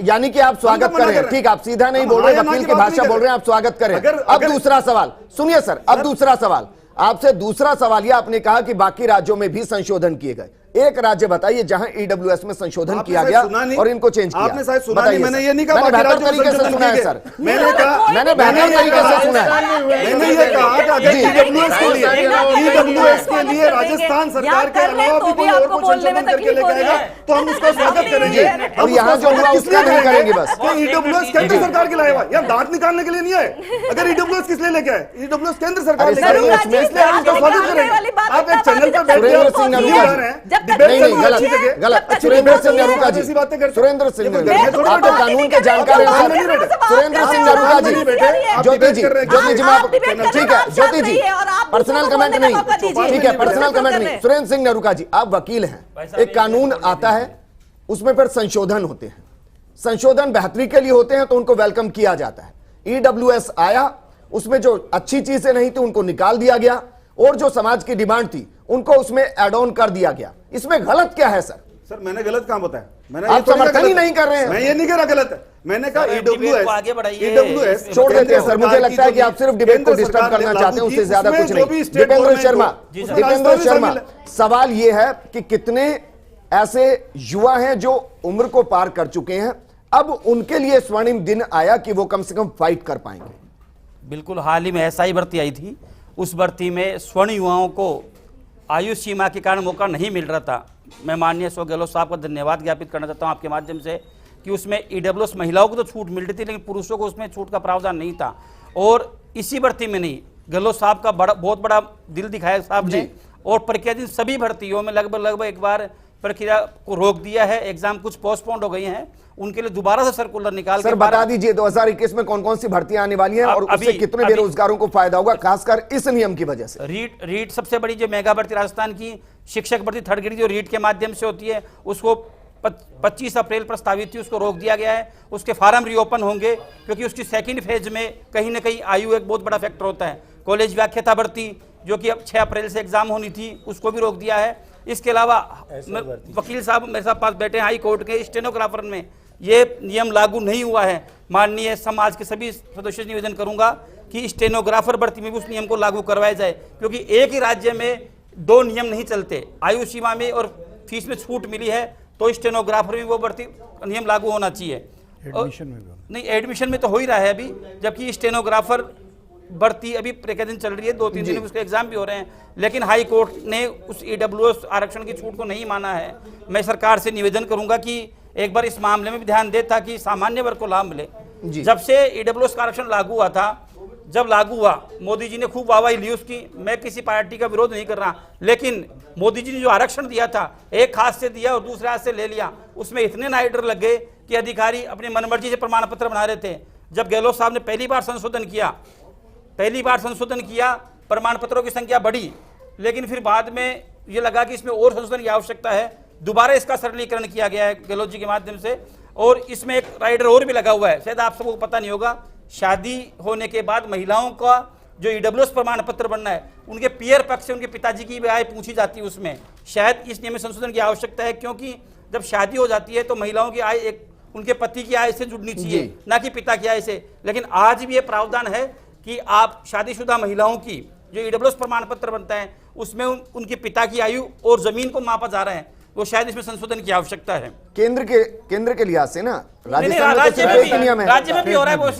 Speaker 1: यानी कि आप स्वागत करें। ठीक, आप सीधा नहीं बोल रहे, वकील की भाषा बोल रहे हैं, आप स्वागत करें। अब दूसरा सवाल सुनिए सर, अब दूसरा सवाल आपसे, दूसरा सवाल यह, आपने कहा कि बाकी राज्यों में भी संशोधन किए गए, एक राज्य बताइए जहां ईडब्ल्यूएस में संशोधन किया गया और इनको चेंज किया।
Speaker 6: आपने शायद सुना नहीं, मैंने ये नहीं कहा
Speaker 1: बेहतर तरीके से सुना है सर, मैंने बेहतर तरीके से सुना है।
Speaker 6: मैंने ये कहा कि अगर ईडब्ल्यूएस के लिए राजस्थान सरकार के अलावा भी कोई और कुछ संशोधन करके लेके आएगा तो हम उसका स्वागत करेंगे।
Speaker 1: और यहाँ जो हुआ उसका नहीं करेंगे बस।
Speaker 6: ईडब्ल्यूएस केंद्र सरकार के लाएगा, यार दांत निकालने के लिए नहीं आए। अगर ईडब्ल्यूएस किस लिए लेके आए? ईडब्ल्यूएस केंद्र सरकार लेके आए, इसलिए हम उसका स्वागत करेंगे। आप एक चैनल पर बैठ के
Speaker 1: गलत। सुरेंद्र सिंह नरूका जी, सुरेंद्र सिंह आप तो कानून के जानकार हैं सर। सुरेंद्र सिंह नरूका जी, ज्योति जी, ठीक है ज्योति जी, पर्सनल कमेंट नहीं, ठीक है पर्सनल कमेंट नहीं। सुरेंद्र सिंह नरूका जी, आप वकील हैं, एक कानून आता है उसमें फिर संशोधन होते हैं, संशोधन बेहतरी के लिए होते हैं तो उनको वेलकम किया जाता है। ईडब्ल्यूएस आया, उसमें जो अच्छी चीजें नहीं थी उनको निकाल दिया गया और जो समाज की डिमांड थी उनको उसमें एड ऑन कर दिया गया। इसमें गलत क्या है सर?
Speaker 6: सर मैंने गलत कहां बताया? मैंने
Speaker 1: आप समर्थन ही नहीं कर रहे हैं।
Speaker 6: मैं ये नहीं कह रहा गलत है, मैंने कहा ईडब्ल्यूएस
Speaker 1: छोड़ देते हैं सर, मुझे लगता है कि आप सिर्फ डिबेट को डिस्टर्ब करना चाहते हैं, उससे ज्यादा कुछ नहीं। दीपेंद्र शर्मा, सवाल ये है कि कितने ऐसे युवा हैं जो उम्र को पार कर चुके हैं, अब उनके लिए स्वर्णिम दिन आया कि वो कम से कम फाइट कर पाएंगे।
Speaker 7: बिल्कुल, हाल ही में एसआई भर्ती आई थी, उस भर्ती में स्वर्ण युवाओं को आयु सीमा के कारण मौका नहीं मिल रहा था। मैं माननीय अशोक गहलोत साहब का धन्यवाद ज्ञापित करना चाहता हूं आपके माध्यम से कि उसमें ईडब्ल्यूएस महिलाओं को तो छूट मिल रही थी लेकिन पुरुषों को उसमें छूट का प्रावधान नहीं था। और इसी भर्ती में नहीं, गहलोत साहब का बहुत बड़ा दिल दिखाया साहब ने, और प्रक्रियाधीन सभी भर्तियों में लगभग एक बार प्रक्रिया को रोक दिया है। एग्जाम कुछ पोस्टपोन्ड हो गई हैं, उनके लिए दोबारा से सर्कुलर निकाल
Speaker 1: सर बता दीजिए 2021 में कौन कौन सी भर्तियां आने वाली हैं और उससे कितने बेरोजगारों को फायदा होगा, खासकर इस नियम की वजह से?
Speaker 7: रीट सबसे बड़ी जो मेगा भर्ती राजस्थान की शिक्षक भर्ती 3rd ग्रेड जो रीट के माध्यम से होती है उसको 25 अप्रैल प्रस्तावित थी, उसको रोक दिया गया है। उसके फार्म रीओपन होंगे क्योंकि उसकी 2nd फेज में कहीं ना कहीं आयु एक बहुत बड़ा फैक्टर होता है। कॉलेज व्याख्याता भर्ती जो कि अब 6 अप्रैल से एग्जाम होनी थी उसको भी रोक दिया है। इसके अलावा वकील साहब मेरे साथ पास बैठे हाई कोर्ट के, स्टेनोग्राफर में ये नियम लागू नहीं हुआ है। माननीय समाज के सभी सदस्यों से निवेदन करूंगा कि स्टेनोग्राफर भर्ती में भी उस नियम को लागू करवाया जाए क्योंकि एक ही राज्य में 2 नियम नहीं चलते। आयु सीमा में और फीस में छूट मिली है तो स्टेनोग्राफर में वो भर्ती नियम लागू होना चाहिए।
Speaker 3: एडमिशन में
Speaker 7: नहीं, एडमिशन में तो हो ही रहा है अभी, जबकि स्टेनोग्राफर भर्ती अभी प्रक्रिया चल रही है, 2-3 दिन में उसके एग्जाम भी हो रहे हैं, लेकिन हाई कोर्ट ने उस ईडब्ल्यूएस आरक्षण की छूट को नहीं माना है। मैं सरकार से निवेदन करूंगा कि एक बार इस मामले में भी ध्यान दे ताकि सामान्य वर्ग को लाभ मिले। जब से ईडब्ल्यूएस का आरक्षण लागू हुआ था, जब लागू हुआ मोदी जी ने खूब वाहवाही ली उसकी, मैं किसी पार्टी का विरोध नहीं कर रहा, लेकिन मोदी जी ने जो आरक्षण दिया था एक हाथ से दिया और दूसरे हाथ से ले लिया, उसमें इतने नाइडर लग गए कि अधिकारी अपनी मनमर्जी से प्रमाण पत्र बना रहे थे। जब गहलोत साहब ने पहली बार संशोधन किया प्रमाण पत्रों की संख्या बढ़ी, लेकिन फिर बाद में ये लगा कि इसमें और संशोधन की आवश्यकता है, दोबारा इसका सरलीकरण किया गया है गहलोत जी के माध्यम से। और इसमें एक राइडर और भी लगा हुआ है, शायद आप सबको पता नहीं होगा, शादी होने के बाद महिलाओं का जो ईडब्ल्यूएस प्रमाण पत्र बनना है उनके पियर पक्ष से उनके पिताजी की भी आय पूछी जाती है उसमें। शायद इस नियम में संशोधन की आवश्यकता है, क्योंकि जब शादी हो जाती है तो महिलाओं की आय एक उनके पति की आय से जुड़नी चाहिए, ना कि पिता की आय से। लेकिन आज भी ये प्रावधान है कि आप शादीशुदा महिलाओं की जो ईडब्ल्यूएस प्रमाण पत्र बनता है उसमें उनके पिता की आयु और जमीन को मापा जा रहा है, वो शायद इसमें संशोधन की आवश्यकता है।
Speaker 1: केंद्र के लिहाज से ना
Speaker 7: राजस्थान राज्य में भी हो रहा है, वो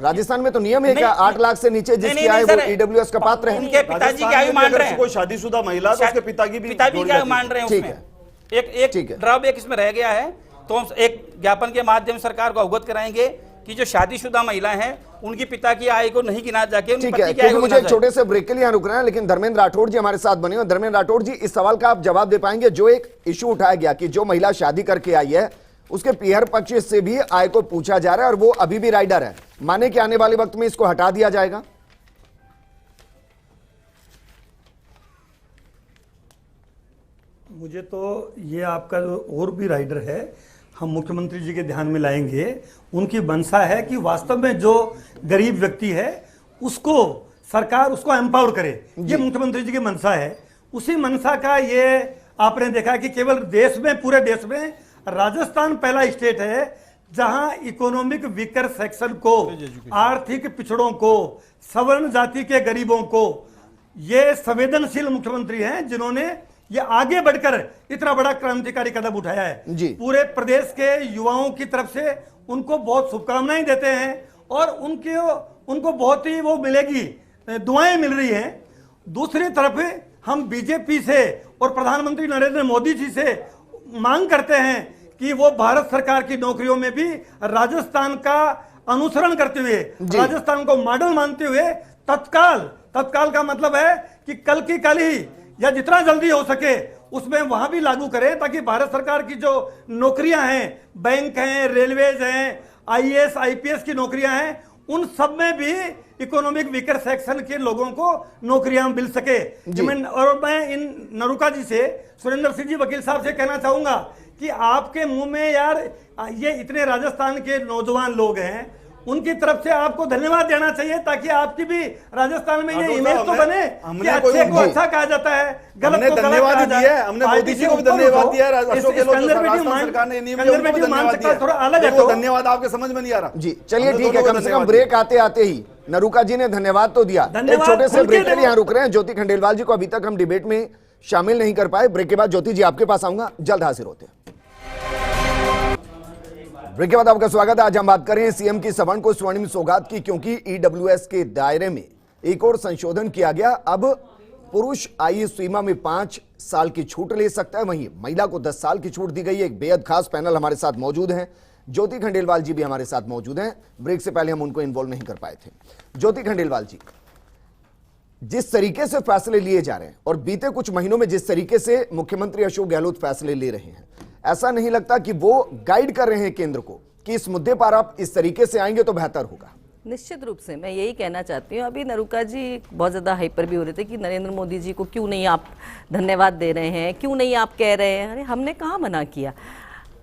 Speaker 1: राजस्थान में तो नियम है क्या 8 लाख से नीचे जिसकी आय वो ईडब्ल्यूएस का पात्र है।
Speaker 7: उनके पिताजी की आयु मान रहे हैं,
Speaker 6: कोई शादीशुदा महिला तो उसके पिता की
Speaker 7: आयु मान रहे हैं उसमें। एक ड्रॉबैक इसमें रह गया है, तो हम एक ज्ञापन के माध्यम सरकार को अवगत कराएंगे कि जो शादीशुदा महिलाएं हैं उनकी पिता की आय को नहीं गिना जाके उनकी पति की आय को
Speaker 1: मुझे एक छोटे से ब्रेक के लिए यहाँ रुकना है, लेकिन धर्मेंद्र राठौड़ जी हमारे साथ बने हुए। धर्मेंद्र राठौड़ जी, इस सवाल का आप जवाब दे पाएंगे? जो एक इशू उठाया गया कि जो महिला शादी करके आई है उसके पीहर पक्ष से भी आय को पूछा जा रहा है और वो अभी भी राइडर है, माने कि आने वाले वक्त में इसको हटा दिया जाएगा?
Speaker 4: मुझे तो ये आपका जो और भी राइडर है हम मुख्यमंत्री जी के ध्यान में लाएंगे। उनकी मंशा है कि वास्तव में जो गरीब व्यक्ति है उसको सरकार उसको एम्पावर करे, ये मुख्यमंत्री जी की मंशा है। उसी मंशा का ये आपने देखा कि केवल देश में, पूरे देश में राजस्थान पहला स्टेट है जहां इकोनॉमिक वीकर सेक्शन को, आर्थिक पिछड़ों को, सवर्ण जाति के गरीबों को, ये संवेदनशील मुख्यमंत्री हैं जिन्होंने ये आगे बढ़कर इतना बड़ा क्रांतिकारी कदम उठाया है। पूरे प्रदेश के युवाओं की तरफ से उनको बहुत शुभकामनाएं देते हैं और उनको बहुत ही वो मिलेगी, दुआएं मिल रही हैं। दूसरी तरफ हम बीजेपी से और प्रधानमंत्री नरेंद्र मोदी जी से मांग करते हैं कि वो भारत सरकार की नौकरियों में भी राजस्थान का अनुसरण करते हुए, राजस्थान को मॉडल मानते हुए तत्काल का मतलब है कि कल की कल ही या जितना जल्दी हो सके उसमें वहां भी लागू करें, ताकि भारत सरकार की जो नौकरियां हैं, बैंक हैं, रेलवेज हैं, आईएएस आईपीएस की नौकरियां हैं, उन सब में भी इकोनॉमिक वीकर सेक्शन के लोगों को नौकरियां मिल सके। और मैं इन नरूका जी से, सुरेंद्र सिंह जी वकील साहब से कहना चाहूंगा कि आपके मुंह में यार ये इतने राजस्थान के नौजवान लोग हैं, उनकी तरफ से आपको धन्यवाद देना चाहिए, ताकि आपकी भी राजस्थान में ये इमेज तो बने कि अच्छे को अच्छा कहा जाता है, गलत को गलत कहा जाता है।
Speaker 6: हमने मोदी जी को भी धन्यवाद दिया है, अशोक गहलोत सरकार ने नियम
Speaker 4: थोड़ा अलग है,
Speaker 6: धन्यवाद आपके समझ में नहीं आ रहा
Speaker 1: जी। चलिए ठीक है, कम से कम ब्रेक आते आते ही नरूका जी ने धन्यवाद तो दिया। एक छोटे से ब्रेक के लिए यहाँ रुक रहे हैं। ज्योति खंडेलवाल जी को अभी तक हम डिबेट में शामिल नहीं कर पाए। ब्रेक के बाद ज्योति जी आपके पास आऊंगा, जल्द हाजिर होते हैं। ब्रेक के बाद आपका स्वागत है। आज हम बात करें सीएम की सवर्ण को स्वर्णिम सौगात की, क्योंकि ईडब्ल्यूएस के दायरे में एक और संशोधन किया गया। अब पुरुष आयु सीमा में 5 साल की छूट ले सकता है, वहीं महिला को 10 साल की छूट दी गई है। एक बेहद खास पैनल हमारे साथ मौजूद हैं, ज्योति खंडेलवाल जी भी हमारे साथ मौजूद हैं। ब्रेक से पहले हम उनको इन्वॉल्व नहीं कर पाए थे। ज्योति खंडेलवाल जी, जिस तरीके से फैसले लिए जा रहे हैं और बीते कुछ महीनों में जिस तरीके से मुख्यमंत्री अशोक गहलोत फैसले ले रहे हैं, ऐसा नहीं लगता कि वो गाइड कर रहे हैं केंद्र को कि इस मुद्दे पर आप इस तरीके से आएंगे तो बेहतर होगा?
Speaker 9: निश्चित रूप से मैं यही कहना चाहती हूँ। अभी नरूका जी बहुत ज़्यादा हाइपर भी हो रहे थे कि नरेंद्र मोदी जी को क्यों नहीं आप धन्यवाद दे रहे हैं, क्यों नहीं आप कह रहे हैं। अरे हमने कहाँ मना किया,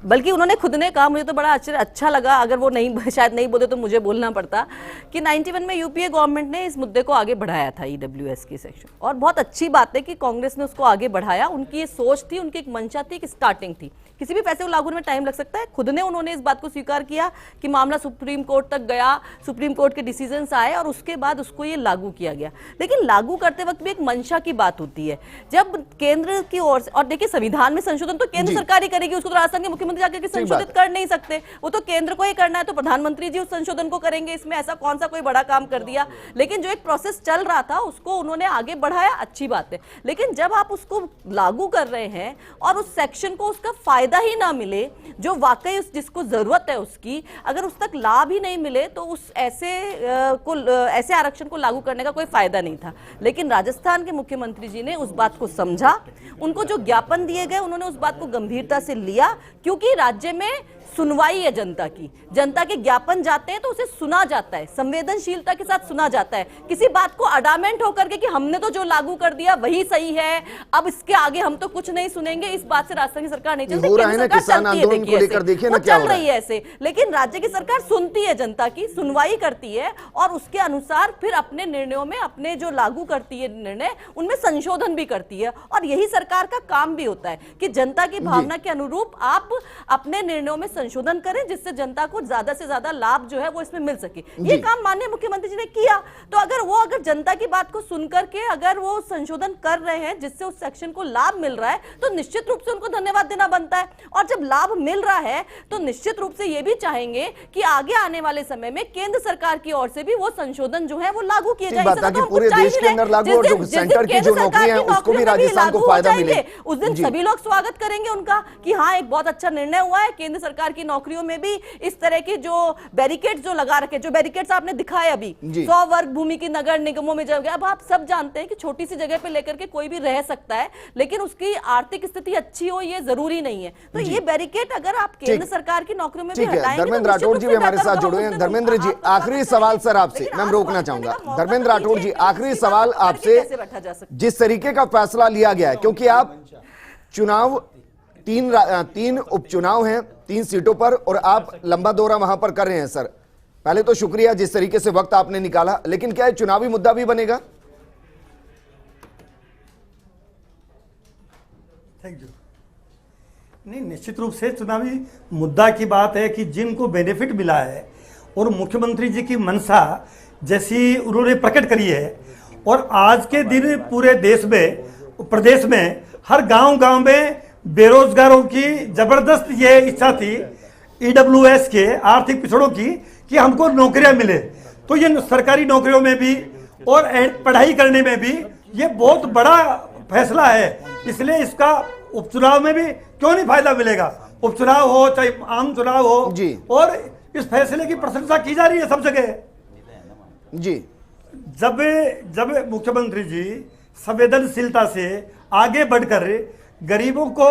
Speaker 9: बल्कि उन्होंने खुद ने कहा, मुझे तो बड़ा अच्छा लगा, अगर वो नहीं शायद नहीं बोले तो मुझे बोलना पड़ता, कि 91 में यूपीए गवर्नमेंट ने इस मुद्दे को आगे बढ़ाया था, ईडब्ल्यूएस की सेक्शन। और बहुत अच्छी बात है कि कांग्रेस ने उसको आगे बढ़ाया। उनकी ये सोच थी, उनकी एक मंशा थी, एक स्टार्टिंग थी। किसी भी फैसले को लागू होने में टाइम लग सकता है। खुद ने उन्होंने इस बात को स्वीकार किया कि मामला सुप्रीम कोर्ट तक गया, सुप्रीम कोर्ट के डिसीजंस आए और उसके बाद उसको ये लागू किया गया। लेकिन लागू करते वक्त भी एक मंशा की बात होती है। जब केंद्र की ओर से, और देखिए संविधान में संशोधन तो केंद्र सरकार ही करेगी, उसको तो राजस्थान के मुख्यमंत्री जाकर संशोधित कर नहीं सकते, वो तो केंद्र को ही करना है, तो प्रधानमंत्री जी उस संशोधन को करेंगे। इसमें ऐसा कौन सा कोई बड़ा काम कर दिया। लेकिन जो एक प्रोसेस चल रहा था उसको उन्होंने आगे बढ़ाया, अच्छी बात है। लेकिन जब आप उसको लागू कर रहे हैं और उस सेक्शन को उसका फायदा ही ना मिले, जो वाकई जिसको जरूरत है उसकी, अगर उस तक लाभ ही नहीं मिले, तो उस ऐसे आरक्षण को लागू करने का कोई फायदा नहीं था। लेकिन राजस्थान के मुख्यमंत्री जी ने उस बात को समझा, उनको जो ज्ञापन दिए गए उन्होंने उस बात को गंभीरता से लिया, क्योंकि राज्य में सुनवाई है जनता की, जनता के ज्ञापन जाते हैं तो उसे सुना जाता है, संवेदनशीलता के साथ सुना जाता है। किसी बात को अडामेंट होकर के कि हमने तो जो लागू कर दिया वही सही है, अब इसके आगे हम तो कुछ नहीं सुनेंगे, इस बात से राजस्थान की सरकार नहीं चलती।
Speaker 1: किसान आंदोलन को लेकर देखिए ना क्या
Speaker 9: चल रही है ऐसे, लेकिन राज्य की सरकार सुनती है जनता की, सुनवाई करती है और उसके अनुसार फिर अपने निर्णयों में, अपने जो लागू करती है निर्णय, उनमें संशोधन भी करती है। और यही सरकार का काम भी होता है कि जनता की भावना के अनुरूप आप अपने निर्णयों में संशोधन करें, जिससे जनता को ज्यादा से ज्यादा लाभ जो है वो इसमें मिल सके। ये काम माननीय मुख्यमंत्री जी ने किया। तो अगर जनता की बात को सुनकर के अगर वो संशोधन कर रहे हैं जिससे उस सेक्शन को लाभ मिल रहा है, तो निश्चित रूप से उनको धन्यवाद देना बनता है। और जब लाभ मिल रहा है तो निश्चित रूप से ये भी चाहेंगे कि आगे आने वाले समय में केंद्र सरकार की ओर से भी वो संशोधन जो है वो लागू किए जाए।
Speaker 1: पूरे देश के अंदर लागू, और जो सेंटर की जो नौकरियां हैं उसको भी राजस्थान को फायदा मिले,
Speaker 9: उस दिन सभी लोग स्वागत करेंगे उनका कि हाँ एक बहुत अच्छा निर्णय हुआ है। केंद्र सरकार की नौकरियों में भी इस तरह की जो बैरिकेड्स जो लगा रखे, जो बैरिकेड्स आपने दिखाए अभी 100 वर्ग भूमि की नगर निगमों में जगह, अब आप सब जानते हैं कि छोटी सी जगह पे लेकर के कोई भी रह सकता है, लेकिन उसकी आर्थिक स्थिति अच्छी हो ये जरूरी नहीं है। तो ये बैरिकेड अगर आप केंद्र सरकार की नौकरियों में भी हटाएंगे।
Speaker 1: धर्मेंद्र राठौड़ जी भी हमारे साथ जुड़े हैं। धर्मेंद्र जी, आखिरी सवाल सर आपसे मैं रोकना चाहूंगा। धर्मेंद्र राठौड़ जी, आखिरी सवाल आपसे, जिस तरीके का फैसला लिया गया है, क्योंकि आप चुनाव तीन उपचुनाव हैं 3 सीटों पर और आप लंबा दौरा वहां पर कर रहे हैं सर, पहले तो शुक्रिया जिस तरीके से वक्त आपने निकाला, लेकिन क्या है चुनावी मुद्दा भी बनेगा?
Speaker 4: Thank you. नहीं, निश्चित रूप से चुनावी मुद्दा की बात है कि जिनको बेनिफिट मिला है और मुख्यमंत्री जी की मंशा जैसी उन्होंने प्रकट करी है, और आज के दिन पूरे देश में, प्रदेश में हर गांव में बेरोजगारों की जबरदस्त ये इच्छा थी ईडब्ल्यूएस के आर्थिक पिछड़ों की कि हमको नौकरियां मिले। तो ये सरकारी नौकरियों में भी और पढ़ाई करने में भी ये बहुत बड़ा फैसला है, इसलिए इसका उपचुनाव में भी क्यों नहीं फायदा मिलेगा। उपचुनाव हो चाहे आम चुनाव हो जी, और इस फैसले की प्रशंसा की जा रही है सब जगह
Speaker 1: जी।
Speaker 4: जब मुख्यमंत्री जी संवेदनशीलता से आगे बढ़कर गरीबों को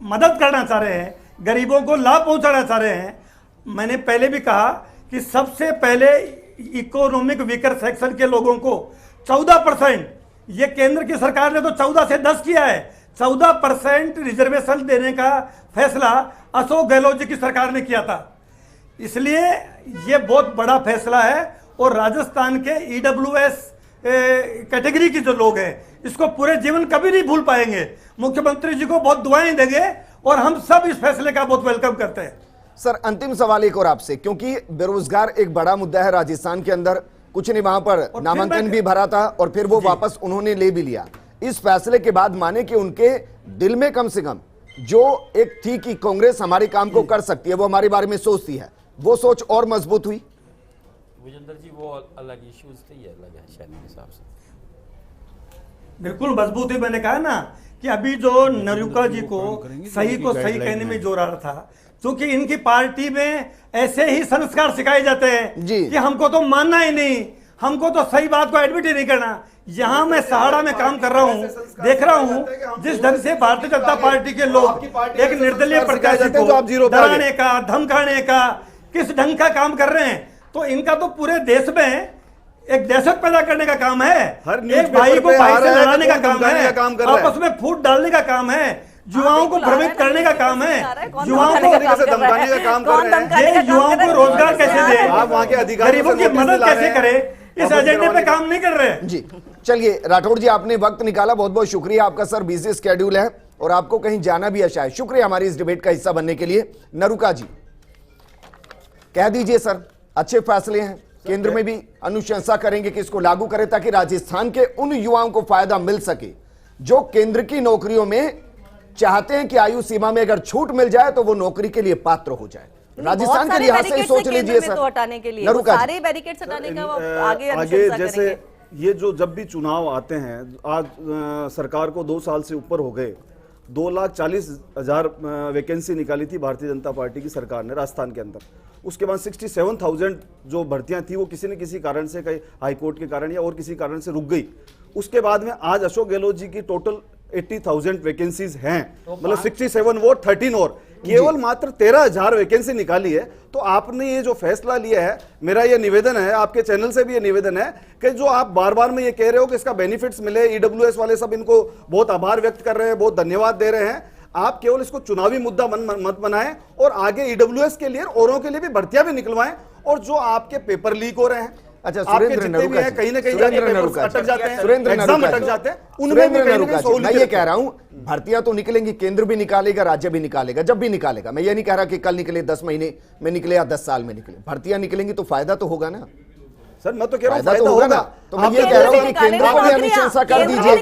Speaker 4: मदद करना चाह रहे हैं, गरीबों को लाभ पहुंचाना चाह रहे हैं। मैंने पहले भी कहा कि सबसे पहले इकोनॉमिक वीकर सेक्शन के लोगों को 14%, ये केंद्र की सरकार ने तो 14 से 10 किया है, 14% रिजर्वेशन देने का फैसला अशोक गहलोत जी की सरकार ने किया था। इसलिए ये बहुत बड़ा फैसला है और राजस्थान के ईडब्ल्यूएस कैटेगरी के जो लोग हैं इसको पूरे जीवन कभी नहीं भूल पाएंगे। मुख्यमंत्री जी को बहुत दुआएं देंगे और हम सब इस फैसले का बहुत वेलकम करते हैं।
Speaker 1: सर अंतिम सवाल एक और आपसे, क्योंकि बेरोजगार एक बड़ा मुद्दा है राजस्थान के अंदर, कुछ ने वहां पर नामांकन भी भरा था और फिर वो वापस उन्होंने ले भी लिया। इस फैसले के बाद माने कि उनके दिल में कम से कम जो एक थी कि कांग्रेस हमारे काम को कर सकती है, वो हमारे बारे में सोचती है, वो सोच और मजबूत हुई।
Speaker 7: विजेंद्र जी वो अलग इश्यूज थे, ये अलग है शायद मेरे हिसाब से।
Speaker 4: बिल्कुल मजबूत है। मैंने कहा ना कि अभी जो नरुका जी को सही कहने में जोर आ रहा था, क्योंकि इनकी पार्टी में ऐसे ही संस्कार सिखाए जाते हैं कि हमको तो मानना ही नहीं, हमको तो सही बात को एडमिट ही नहीं करना। यहाँ मैं सहारा में काम कर रहा हूँ, देख रहा हूँ जिस ढंग से भारतीय जनता पार्टी के लोग एक निर्दलीय प्रत्याशी को डराने का, धमकाने का, किस ढंग का काम कर रहे हैं, तो इनका तो पूरे देश में एक दहशत पैदा करने का काम है, एक भाई को भाई से लड़ाने का काम है, आपस में फूट डालने का काम है, युवाओं को भ्रमित करने का काम है, युवाओं को
Speaker 6: धमकाने का काम कर रहे हैं,
Speaker 4: युवाओं को रोजगार कैसे दे, गरीबों की मदद कैसे करे, इस एजेंडे पे काम नहीं कर रहे हैं
Speaker 1: जी। चलिए राठौड़ जी, आपने वक्त निकाला, बहुत बहुत शुक्रिया आपका सर, बिजी स्केड्यूल है और आपको कहीं जाना भी है शायद। शुक्रिया हमारी इस डिबेट का हिस्सा बनने के लिए। नरुका जी कह दीजिए सर, अच्छे फैसले हैं, केंद्र में भी अनुशंसा करेंगे कि इसको लागू करें ताकि राजस्थान के उन युवाओं को फायदा मिल सके जो केंद्र की नौकरियों में चाहते हैं कि आयु सीमा में अगर छूट मिल जाए तो वो नौकरी के लिए पात्र हो जाए। राजस्थान के लिहाज से ही सोच लीजिए सर,
Speaker 9: तो हटाने के लिए सारे बैरिकेड्स हटाने का
Speaker 6: आगे जैसे ये जो जब भी चुनाव आते हैं, आज सरकार को 2 साल से ऊपर हो गए, 2,40,000 वैकेंसी निकाली थी भारतीय जनता पार्टी की सरकार ने राजस्थान के अंदर। उसके बाद 67,000 जो भर्तियां थी वो किसी न किसी कारण से, कहीं हाईकोर्ट के कारण या और किसी कारण से रुक गई। उसके बाद में आज अशोक गहलोत जी की टोटल 80,000 वैकेंसीज हैं, मतलब 67 वो 13 और केवल मात्र 13,000 वैकेंसी निकाली है। तो आपने ये जो फैसला लिया है, मेरा ये निवेदन है, आपके चैनल से भी ये निवेदन है कि जो आप बार बार में ये कह रहे हो कि इसका बेनिफिट्स मिले, ईडब्ल्यूएस वाले सब इनको बहुत आभार व्यक्त कर रहे हैं, बहुत धन्यवाद दे रहे हैं, आप केवल इसको चुनावी मुद्दा मत बनाएं और आगे ईडब्ल्यूएस के लिए औरों के लिए भी भर्तियां भी निकलवाएं। और जो आपके पेपर लीक हो रहे हैं,
Speaker 1: अच्छा, सुरेंद्र नरूका जी,
Speaker 6: कहीं ना कहीं
Speaker 1: अटक
Speaker 6: जाते हैं,
Speaker 1: सुरेंद्र
Speaker 6: एग्जाम
Speaker 1: नरूका
Speaker 6: अटक
Speaker 1: जी,
Speaker 6: जाते हैं, उनमें भी कहीं ना कहीं सहूलियत
Speaker 1: मैं ये कह रहा हूं भर्तियां तो निकलेंगी, केंद्र भी निकालेगा, राज्य भी निकालेगा, जब भी निकालेगा। मैं ये नहीं कह रहा कि कल निकले, 10 महीने में निकले या 10 साल में निकले। भर्तियां निकलेंगी तो फायदा तो होगा ना
Speaker 6: सर। मैं तो कह रहा हूं
Speaker 1: फायदा तो होगा ना। तो मैं ये कह रहा हूं कि केंद्र को भी अनुशंसा कर दीजिए।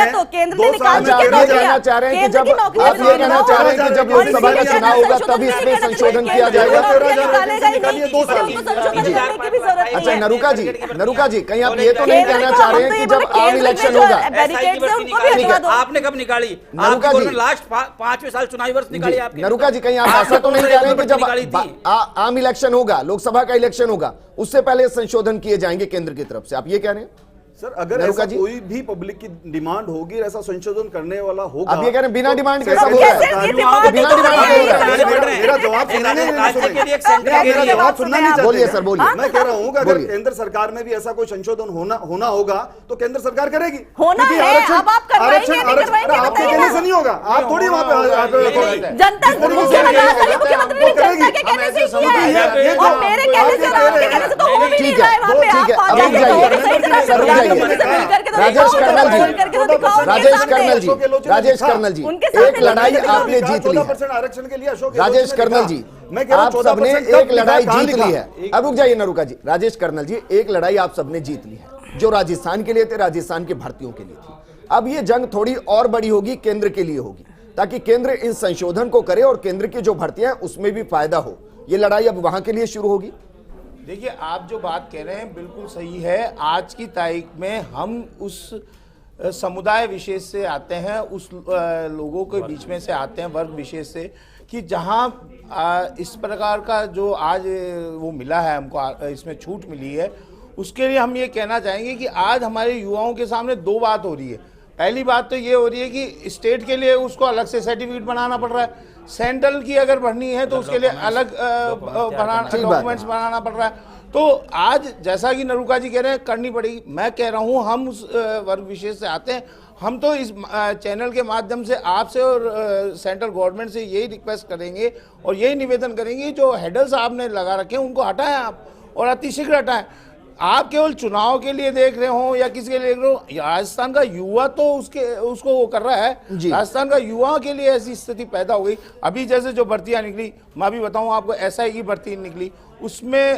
Speaker 9: तो केंद्र ने निकाली
Speaker 1: आप ये कहना चाह रहे हैं कि जब आप ये कहना चाह रहे हैं कि जब लोकसभा का चुनाव होगा तब इसमें संशोधन किया जाएगा। अच्छा नरूका जी, कहीं आप ये तो नहीं कहना चाह रहे हैं कि जब आम इलेक्शन होगा?
Speaker 7: आपने कब निकाली?
Speaker 1: नरूका जी,
Speaker 7: लास्ट 5वें साल चुनावी वर्ष निकाली आपने।
Speaker 1: नरूका जी, कहीं आप ऐसा तो नहीं कह रहे हैं कि जब आम इलेक्शन होगा, लोकसभा का इलेक्शन होगा, उससे पहले संशोधन किए जाएंगे केंद्र की तरफ से? आप ये कह रहे हैं?
Speaker 6: सर अगर ऐसा कोई भी पब्लिक की डिमांड होगी, ऐसा संशोधन करने वाला होगा।
Speaker 1: आप ये कह रहे हैं बिना डिमांड के सब हो रहा है? बिना डिमांड के
Speaker 6: मेरा जवाब सुनना नहीं चाहते।
Speaker 1: बोलिए सर, बोलिए।
Speaker 6: मैं कह रहा हूँ कि अगर केंद्र सरकार में भी ऐसा कोई संशोधन होना होगा तो केंद्र सरकार करेगी। आपके कहने से नहीं होगा, आप थोड़ी वहां पे
Speaker 9: जनता
Speaker 1: ठीक है, अब रुक जाइए सर, रुक जाइए। राजेश कर्नल जी, एक लड़ाई आपने जीत ली है।
Speaker 6: आरक्षण के लिए अशोक
Speaker 1: राजेश कर्नल जी, आप सबने एक लड़ाई जीत ली है। अब रुक जाइए नरूका जी। राजेश कर्नल जी, एक लड़ाई आप सबने जीत ली है जो राजस्थान के लिए थे, राजस्थान की भर्तियों के लिए थी। अब ये जंग थोड़ी और बड़ी होगी, केंद्र के लिए होगी, ताकि केंद्र इन संशोधन को करे और केंद्र की जो भर्तियां हैं उसमें भी फायदा हो। ये लड़ाई अब वहां के लिए शुरू होगी।
Speaker 8: देखिए, आप जो बात कह रहे हैं बिल्कुल सही है। आज की तारीख में हम उस समुदाय विशेष से आते हैं, उस लोगों के बीच में से आते हैं, वर्ग विशेष से, कि जहां इस प्रकार का जो आज वो मिला है हमको, इसमें छूट मिली है, उसके लिए हम ये कहना चाहेंगे कि आज हमारे युवाओं के सामने दो बात हो रही है। पहली बात तो ये हो रही है कि स्टेट के लिए उसको अलग से सर्टिफिकेट बनाना पड़ रहा है, सेंट्रल की अगर भरनी है तो उसके लिए अलग डॉक्यूमेंट्स बनाना पड़ रहा है। तो आज जैसा कि नरूका जी कह रहे हैं करनी पड़ेगी। मैं कह रहा हूँ हम उस वर्ग विशेष से आते हैं, हम तो इस चैनल के माध्यम से आपसे और सेंट्रल गवर्नमेंट से यही रिक्वेस्ट करेंगे और यही निवेदन करेंगे, जो हेडल्स आपने लगा रखे हैं उनको हटाएं आप, और अतिशीघ्र हटाएं। आप केवल चुनाव के लिए देख रहे हो या किसी के लिए देख रहे हो, राजस्थान का युवा तो उसको वो कर रहा है। राजस्थान का युवा के लिए ऐसी स्थिति पैदा हो गई। अभी जैसे जो भर्तियां निकली, मैं भी बताऊं आपको, SI की भर्ती निकली, उसमें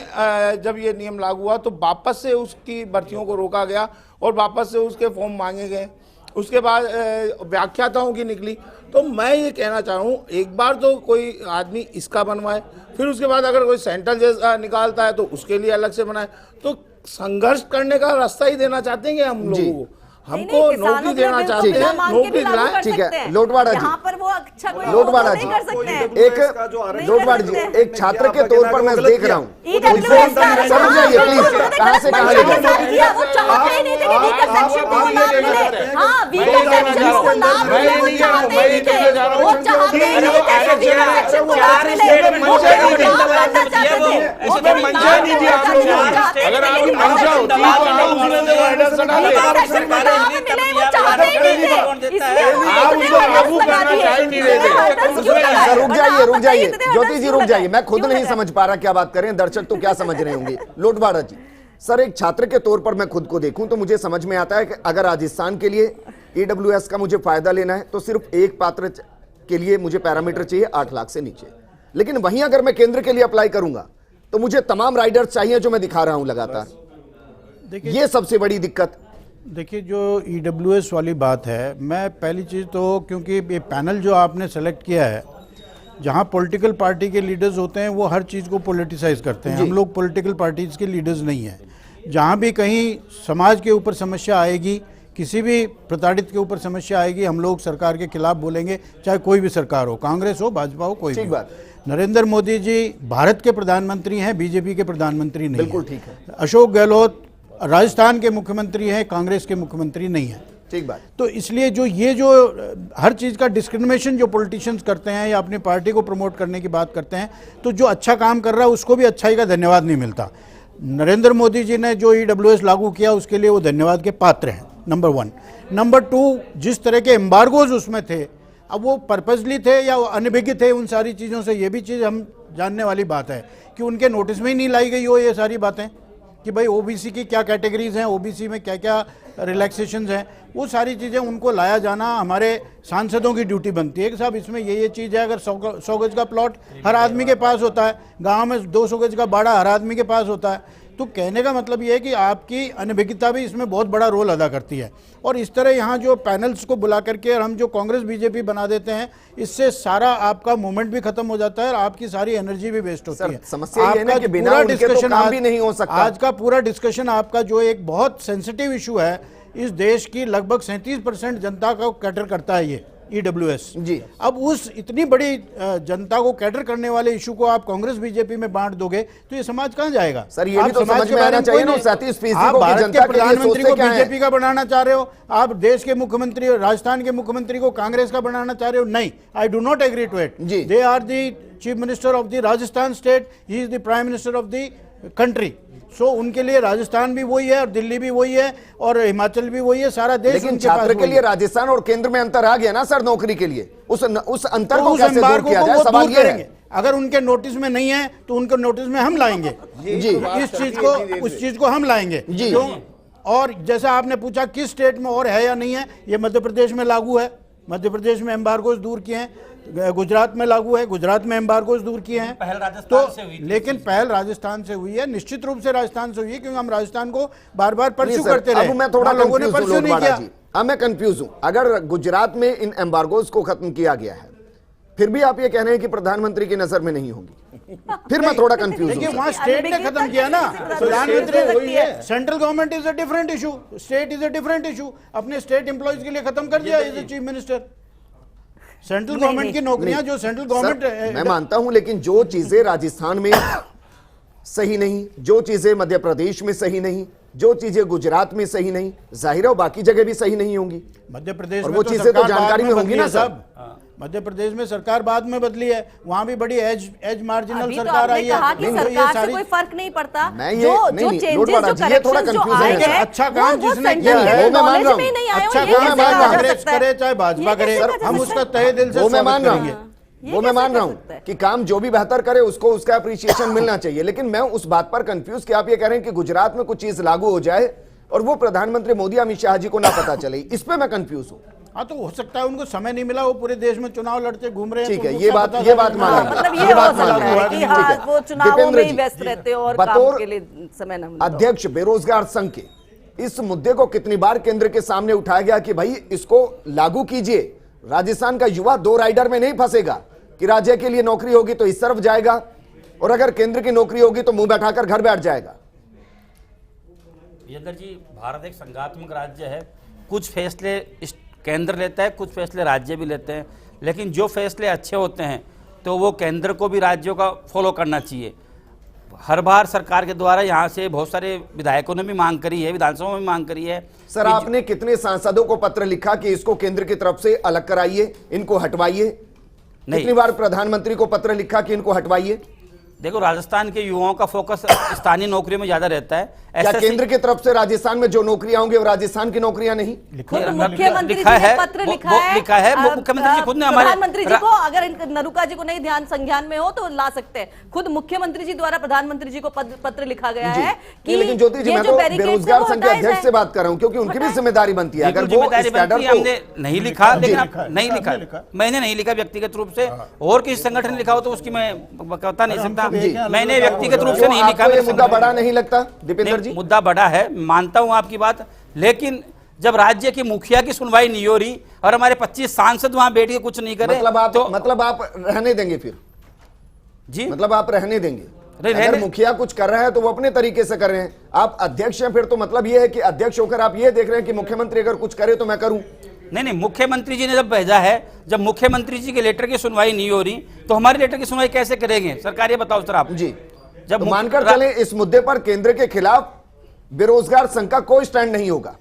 Speaker 8: जब ये नियम लागू हुआ तो वापस से उसकी भर्तियों को रोका गया और वापस से उसके फॉर्म मांगे गए। उसके बाद व्याख्याताओं की निकली। तो मैं ये कहना चाह रहा हूँ, एक बार तो कोई आदमी इसका बनवाए, फिर उसके बाद अगर कोई सेंट्रल जैसा निकालता है तो उसके लिए अलग से बनाए। तो संघर्ष करने का रास्ता ही देना चाहते हैं हम लोगों को, हमको नौकरी देना चाहते हैं, नौकरी दिलाएं।
Speaker 1: ठीक है, लोटवाड़ा जी,
Speaker 9: पर वो अच्छा कोई
Speaker 1: लोटवाड़ा जी, लोटवाड़ा जी, एक छात्र के तौर पर मैं देख रहा हूँ, समझिए प्लीज, कहाँ से कहाँ ले रुक जाइए ज्योति जी, रुक जाइए। मैं खुद नहीं समझ पा रहा क्या बात करें, दर्शक तो क्या समझ रहे होंगे। लोटवाड़ा जी, सर एक छात्र के तौर पर मैं खुद को देखूं तो मुझे समझ में आता है कि अगर राजस्थान के लिए ईडब्ल्यूएस का मुझे फायदा लेना है तो सिर्फ एक पात्र के लिए मुझे पैरामीटर चाहिए 8 लाख से नीचे। लेकिन वहीं अगर मैं केंद्र के लिए अप्लाई करूंगा तो मुझे तमाम राइडर्स चाहिए जो मैं दिखा रहा हूं लगातार। ये सबसे बड़ी दिक्कत।
Speaker 3: देखिए, जो ईडब्ल्यूएस वाली बात है, मैं पहली चीज़ तो, क्योंकि ये पैनल जो आपने सेलेक्ट किया है, जहाँ पॉलिटिकल पार्टी के लीडर्स होते हैं वो हर चीज़ को पॉलिटिसाइज करते हैं। हम लोग पॉलिटिकल पार्टीज के लीडर्स नहीं हैं। जहाँ भी कहीं समाज के ऊपर समस्या आएगी, किसी भी प्रताड़ित के ऊपर समस्या आएगी, हम लोग सरकार के खिलाफ बोलेंगे, चाहे कोई भी सरकार हो, कांग्रेस हो, भाजपा हो, कोई भी।
Speaker 1: बात।
Speaker 3: नरेंद्र मोदी जी भारत के प्रधानमंत्री हैं, बीजेपी के प्रधानमंत्री नहीं।
Speaker 1: बिल्कुल ठीक है।
Speaker 3: अशोक गहलोत राजस्थान के मुख्यमंत्री हैं, कांग्रेस के मुख्यमंत्री नहीं है।
Speaker 1: ठीक बात।
Speaker 3: तो इसलिए जो ये जो हर चीज़ का डिस्क्रिमिनेशन जो पॉलिटिशियंस करते हैं या अपनी पार्टी को प्रमोट करने की बात करते हैं, तो जो अच्छा काम कर रहा है उसको भी अच्छाई का धन्यवाद नहीं मिलता। नरेंद्र मोदी जी ने जो EWS लागू किया उसके लिए वो धन्यवाद के पात्र हैं, नंबर 1। नंबर 2, जिस तरह के एम्बार्गोज उसमें थे, अब वो पर्पजली थे या वो अनभिज्ञ थे उन सारी चीज़ों से, ये भी चीज़ हम जानने वाली बात है कि उनके नोटिस में ही नहीं लाई गई हो ये सारी बातें कि भाई OBC की क्या कैटेगरीज हैं, OBC में क्या क्या रिलैक्सेशंस हैं, वो सारी चीज़ें उनको लाया जाना हमारे सांसदों की ड्यूटी बनती है कि साहब इसमें ये चीज़ है। अगर 100 गज का प्लॉट हर आदमी के पास होता है, गांव में 200 गज का बाड़ा हर आदमी के पास होता है, तो कहने का मतलब ये है कि आपकी अनभिज्ञता भी इसमें बहुत बड़ा रोल अदा करती है। और इस तरह यहाँ जो पैनल्स को बुला करके और हम जो कांग्रेस BJP बना देते हैं, इससे सारा आपका मूवमेंट भी खत्म हो जाता है और आपकी सारी एनर्जी भी वेस्ट होती है।
Speaker 1: समस्या ये है ना कि बिना उनके तो काम भी नहीं हो सकता।
Speaker 3: आज का पूरा डिस्कशन आपका जो एक बहुत सेंसिटिव इशू है, इस देश की लगभग 37% जनता को कैटर करता है ये EWS
Speaker 1: जी।
Speaker 3: अब उस इतनी बड़ी जनता को कैटर करने वाले इशू को आप कांग्रेस BJP में बांट दोगे तो ये समाज कहाँ जाएगा?
Speaker 1: सर ये भी तो समझ में आना चाहिए ना। 37% को
Speaker 3: भारत
Speaker 1: जनता
Speaker 3: के प्रधानमंत्री को
Speaker 1: क्या है?
Speaker 3: BJP का बनाना चाह रहे हो, आप देश के मुख्यमंत्री, राजस्थान के मुख्यमंत्री को कांग्रेस का बनाना चाह रहे हो? नहीं, I do not agree to it. They are the chief minister of the Rajasthan state, he is the prime minister of the country. So उनके लिए राजस्थान भी वही है और दिल्ली भी वही है और हिमाचल भी वही है, सारा देश।
Speaker 1: लेकिन छात्र के लिए राजस्थान और केंद्र में अंतर आ गया ना सर, नौकरी के लिए उस अंतर को कैसे दूर किया जाए, सवाल ये है।
Speaker 3: अगर उनके नोटिस में नहीं है तो उनके नोटिस में हम लाएंगे जी, उस चीज को हम लाएंगे जी। और जैसा आपने पूछा किस स्टेट में और है या नहीं है, ये मध्य प्रदेश में लागू है, मध्य प्रदेश में एम्बार्गोज दूर किए हैं, गुजरात में लागू है, गुजरात में एम्बार्गोज दूर किए हैं।
Speaker 7: पहल राजस्थान से हुई थी।
Speaker 3: लेकिन पहल राजस्थान से हुई है, निश्चित रूप से राजस्थान से हुई है, क्योंकि हम राजस्थान को बार बार परस्यू करते रहे।
Speaker 1: अब मैं थोड़ा
Speaker 3: लोगों ने परस्यू नहीं किया।
Speaker 1: अब मैं कंफ्यूज हूं। अगर गुजरात में इन एम्बार्गोज को खत्म किया गया है, फिर भी आप ये कह रहे हैं कि प्रधानमंत्री की नजर में नहीं होगी, फिर मैं थोड़ा कंफ्यूज हूं।
Speaker 3: वहां स्टेट ने खत्म किया ना, प्रधानमंत्री। Central government is a different issue, state is a different issue. अपने स्टेट एम्प्लॉइज के लिए खत्म कर दिया as a chief minister. Central government की नौकरियां जो सेंट्रल गवर्नमेंट,
Speaker 1: मैं मानता हूं, लेकिन जो चीजें राजस्थान में सही नहीं, जो चीजें मध्य प्रदेश में सही नहीं, जो चीजें गुजरात में सही नहीं, जाहिर है बाकी जगह भी सही नहीं होंगी।
Speaker 3: मध्य प्रदेश
Speaker 1: और
Speaker 3: में
Speaker 1: वो
Speaker 3: तो
Speaker 1: चीजें तो जानकारी में होंगी ना सब।
Speaker 3: मध्य प्रदेश में सरकार बाद में बदली है, वहां भी बड़ी एज मार्जिनल
Speaker 9: अभी तो
Speaker 3: सरकार आई
Speaker 9: आपने कहा
Speaker 3: है।
Speaker 9: कि सरकार से कोई फर्क नहीं पड़ता।
Speaker 1: मैं ये
Speaker 9: जो
Speaker 1: नहीं,
Speaker 9: चेंजेस,
Speaker 1: लोट वाला
Speaker 9: जो
Speaker 1: जी, ये थोड़ा
Speaker 9: करेक्शंस जो
Speaker 1: कंफ्यूजन
Speaker 9: आए
Speaker 1: है।
Speaker 9: हैं,
Speaker 3: अच्छा काम
Speaker 9: वो
Speaker 3: जिसने
Speaker 9: सेंटर
Speaker 3: किया है,
Speaker 9: के
Speaker 1: वो मैं मान
Speaker 9: नॉलेज
Speaker 1: रहा
Speaker 9: में ही नहीं आए हो,
Speaker 3: अच्छा
Speaker 9: ये
Speaker 3: काम
Speaker 9: कैसे
Speaker 3: चाहे
Speaker 9: कहा जा
Speaker 3: कांग्रेस
Speaker 9: सकता है?
Speaker 3: करे चाहे भाजपा
Speaker 9: ये
Speaker 3: करे,
Speaker 9: कैसे कहा जा
Speaker 3: हम
Speaker 9: सकता
Speaker 3: उसका
Speaker 9: है?
Speaker 3: तहे दिल से
Speaker 1: वो मैं
Speaker 3: स्वागत
Speaker 1: मान रहा
Speaker 3: करेंगे।
Speaker 1: हूं, वो मैं मान रहा हूं कि काम जो भी बेहतर करे उसको उसका अप्रिसिएशन मिलना चाहिए। लेकिन मैं उस बात पर कंफ्यूज कि आप ये कह रहे हैं कि गुजरात में कुछ चीज लागू हो जाए और वो प्रधानमंत्री मोदी अमित शाह जी को ना पता चले, इस पे मैं कंफ्यूज हूं।
Speaker 3: हाँ, तो हो सकता है उनको समय नहीं मिला, वो पूरे देश में चुनाव लड़ते घूम रहे हैं।
Speaker 1: ठीक
Speaker 3: तो
Speaker 1: है,
Speaker 3: उनको
Speaker 1: ये
Speaker 3: क्या
Speaker 1: बात
Speaker 3: पता
Speaker 1: ये
Speaker 3: था
Speaker 1: बात
Speaker 3: कि
Speaker 1: मान
Speaker 3: हाँ,
Speaker 1: लेंगे।
Speaker 9: मतलब
Speaker 1: ये
Speaker 9: ये
Speaker 1: बात
Speaker 9: हो
Speaker 1: मान
Speaker 9: सकता
Speaker 1: लेंगे।
Speaker 9: है कि
Speaker 1: ठीक
Speaker 9: हाँ,
Speaker 1: है।
Speaker 9: वो चुनावों
Speaker 1: दीपेंद्र
Speaker 9: में ही
Speaker 1: जी,
Speaker 9: व्यस्त रहते हो और काम
Speaker 1: बतौर
Speaker 9: के लिए समय न मिलता हो।
Speaker 1: अध्यक्ष बेरोजगार संघ के इस मुद्दे को कितनी बार केंद्र के सामने उठाया गया कि भाई इसको लागू कीजिए, राजस्थान का युवा 2 राइडर में नहीं फंसेगा कि राज्य के लिए नौकरी होगी तो इस तरफ जाएगा और अगर केंद्र की नौकरी होगी तो मुंह बैठाकर घर बैठ जाएगा।
Speaker 7: विजेंद्र जी, भारत एक संघात्मक राज्य है, कुछ फैसले केंद्र लेता है, कुछ फैसले राज्य भी लेते हैं, लेकिन जो फैसले अच्छे होते हैं तो वो केंद्र को भी राज्यों का फॉलो करना चाहिए। हर बार सरकार के द्वारा यहाँ से बहुत सारे विधायकों ने भी मांग करी है, विधानसभा में मांग करी है।
Speaker 1: सर आपने कितने सांसदों को पत्र लिखा कि इसको केंद्र की तरफ से अलग कराइए, इनको हटवाइए? कितनी बार प्रधानमंत्री को पत्र लिखा कि इनको हटवाइए?
Speaker 7: देखो, राजस्थान के युवाओं का फोकस स्थानीय नौकरियों में ज्यादा रहता है।
Speaker 1: क्या केंद्र की तरफ से राजस्थान में जो नौकरियां होंगी वो राजस्थान की नौकरियां नहीं?
Speaker 9: मुख्यमंत्री जी ने पत्र लिखा है,
Speaker 7: मुख्यमंत्री जी खुद ने हमारे
Speaker 9: प्रधानमंत्री जी को, अगर नरुका जी को नहीं ध्यान संज्ञान में हो तो ला सकते हैं, खुद मुख्यमंत्री जी द्वारा प्रधानमंत्री जी को पत्र लिखा गया है कि
Speaker 1: लेकिन ज्योति जी, मैं तो बेरोजगार संघ के अध्यक्ष से बात कर रहा हूं क्योंकि उनकी भी जिम्मेदारी बनती है। अगर वो
Speaker 7: हमने नहीं लिखा, लेकिन नहीं लिखा, मैंने नहीं लिखा व्यक्तिगत रूप से, और किसी संगठन ने लिखा हो तो उसकी मैं बता नहीं सकता। मैंने व्यक्तिगत रूप से नहीं लिखा।
Speaker 1: मुद्दा बड़ा नहीं लगता दीपेंद्र जी?
Speaker 7: मुद्दा बड़ा है, मानता हूं आपकी बात, लेकिन जब राज्य की मुखिया की सुनवाई नहीं हो रही और हमारे 25 सांसद वहां बैठ के कुछ नहीं करे,
Speaker 1: मतलब आप रहने देंगे फिर
Speaker 7: जी?
Speaker 1: मतलब आप रहने देंगे? अगर मुखिया कुछ कर रहा है तो वो अपने तरीके से कर रहे हैं, आप अध्यक्ष हैं, फिर तो मतलब ये है कि अध्यक्ष होकर आप ये देख रहे हैं कि मुख्यमंत्री अगर कुछ करे तो मैं करूं।
Speaker 7: नहीं, मुख्यमंत्री जी ने जब भेजा है, जब मुख्यमंत्री जी के लेटर की सुनवाई नहीं हो रही तो हमारे लेटर की सुनवाई कैसे करेंगे सरकार, ये बताओ सर आप
Speaker 1: जी। जब मानकर चले इस मुद्दे पर केंद्र के खिलाफ बेरोजगार संघ का कोई स्टैंड नहीं होगा,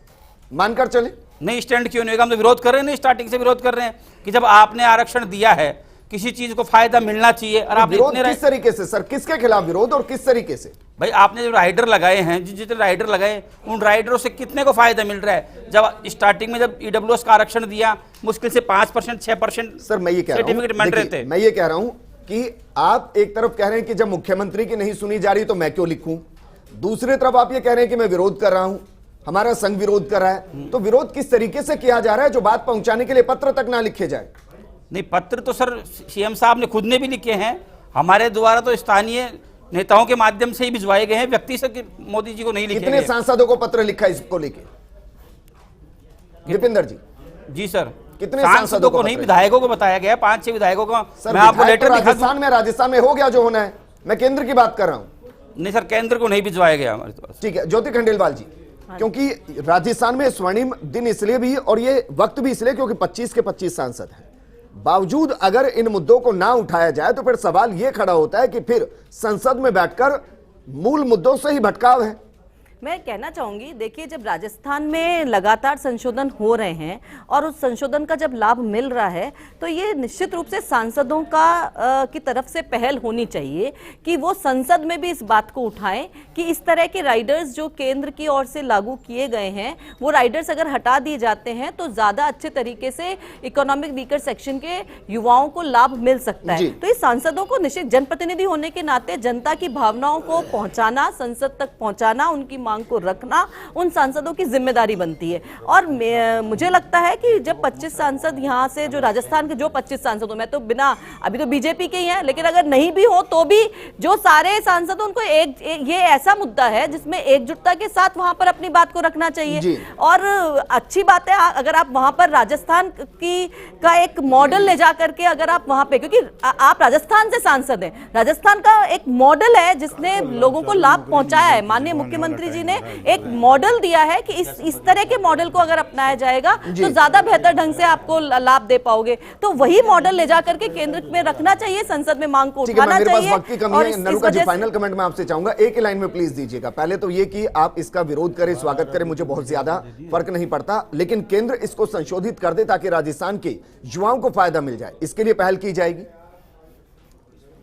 Speaker 1: मानकर चले
Speaker 7: नहीं स्टैंड क्यों नहीं होगा? हम तो विरोध कर रहे हैं, नहीं स्टार्टिंग से विरोध कर रहे हैं कि जब आपने आरक्षण दिया है किसी चीज को फायदा मिलना चाहिए। और आप
Speaker 1: विरोध किस तरीके से सर, किसके खिलाफ विरोध और किस तरीके से?
Speaker 7: भाई आपने जो राइडर लगाए हैं, जितने राइडर लगाए उन राइडरों से कितने को फायदा मिल रहा है? जब स्टार्टिंग में जब ईडब्ल्यूएस का आरक्षण दिया मुश्किल से 5% 6%
Speaker 1: सर मैं ये कह रहा हूं, मैं ये कह रहा हूं कि आप एक तरफ कह रहे हैं कि जब मुख्यमंत्री की नहीं सुनी जा रही तो मैं क्यों लिखूं, दूसरी तरफ आप ये कह रहे हैं कि मैं विरोध कर रहा हूं, हमारा संघ विरोध कर रहा है। तो विरोध किस तरीके से किया जा रहा है जो बात पहुंचाने के लिए पत्र तक ना लिखे जाए?
Speaker 7: नहीं, पत्र तो सर सीएम साहब ने खुद ने भी लिखे हैं, हमारे द्वारा तो स्थानीय नेताओं के माध्यम से ही भिजवाए गए हैं, व्यक्ति से मोदी जी को नहीं लिखे।
Speaker 1: कितने सांसदों को पत्र लिखा इसको लेके दीपेंद्र जी?
Speaker 7: जी सर,
Speaker 1: कितने
Speaker 7: सांसदों को नहीं, विधायकों को बताया गया, 5-6 विधायकों को।
Speaker 1: सर
Speaker 7: मैं आपको लेटर
Speaker 1: राजस्थान में हो गया जो होना है, मैं केंद्र की बात कर रहा हूं।
Speaker 7: नहीं सर, केंद्र को नहीं भिजवाया गया हमारे पास।
Speaker 1: ठीक है ज्योति खंडेलवाल जी, क्योंकि राजस्थान में स्वर्णिम दिन इसलिए भी और ये वक्त भी इसलिए क्योंकि 25 के 25 सांसद हैं, बावजूद अगर इन मुद्दों को ना उठाया जाए तो फिर सवाल यह खड़ा होता है कि फिर संसद में बैठकर मूल मुद्दों से ही भटकाव है।
Speaker 9: मैं कहना चाहूंगी, देखिए जब राजस्थान में लगातार संशोधन हो रहे हैं और उस संशोधन का जब लाभ मिल रहा है तो ये निश्चित रूप से सांसदों का की तरफ से पहल होनी चाहिए कि वो संसद में भी इस बात को उठाएं कि इस तरह के राइडर्स जो केंद्र की ओर से लागू किए गए हैं वो राइडर्स अगर हटा दिए जाते हैं तो ज्यादा अच्छे तरीके से इकोनॉमिक वीकर सेक्शन के युवाओं को लाभ मिल सकता है। तो इस सांसदों को निश्चित जनप्रतिनिधि होने के नाते जनता की भावनाओं को पहुंचाना, संसद तक पहुंचाना, उनकी मांग को रखना उन सांसदों की जिम्मेदारी बनती है। और मुझे लगता है कि जब 25 सांसद यहाँ से जो राजस्थान के जो 25 सांसद हो, मैं तो बिना अभी तो बीजेपी के ही हैं, लेकिन अगर नहीं भी हो तो भी जो सारे सांसद उनको ये ऐसा मुद्दा है जिसमें एकजुटता के साथ वहां पर अपनी बात को रखना चाहिए। और अच्छी बात है अगर आप वहां पर राजस्थान का एक मॉडल ले जाकर के अगर आप वहां पे, क्योंकि आप राजस्थान से सांसद हैं, राजस्थान का एक मॉडल है जिसने लोगों को लाभ पहुंचाया है। माननीय मुख्यमंत्री जी ने एक मॉडल दिया है कि इस तरह के मॉडल को अगर अपनाया जाएगा तो ज्यादा बेहतर ढंग से आपको लाभ दे पाओगे। तो वही मॉडल ले जाकर के केंद्र में रखना चाहिए, संसद में मांग को उठाना चाहिए।
Speaker 1: वक्त की कमी है, नरुका जी फाइनल कमेंट में आपसे चाहूंगा, एक ही लाइन में प्लीज दीजिएगा। पहले तो ये कि आप इसका विरोध करें, स्वागत करें, मुझे बहुत ज्यादा फर्क नहीं पड़ता, लेकिन केंद्र इसको संशोधित कर दे ताकि राजस्थान के युवाओं को फायदा मिल जाए, इसके लिए पहल की जाएगी।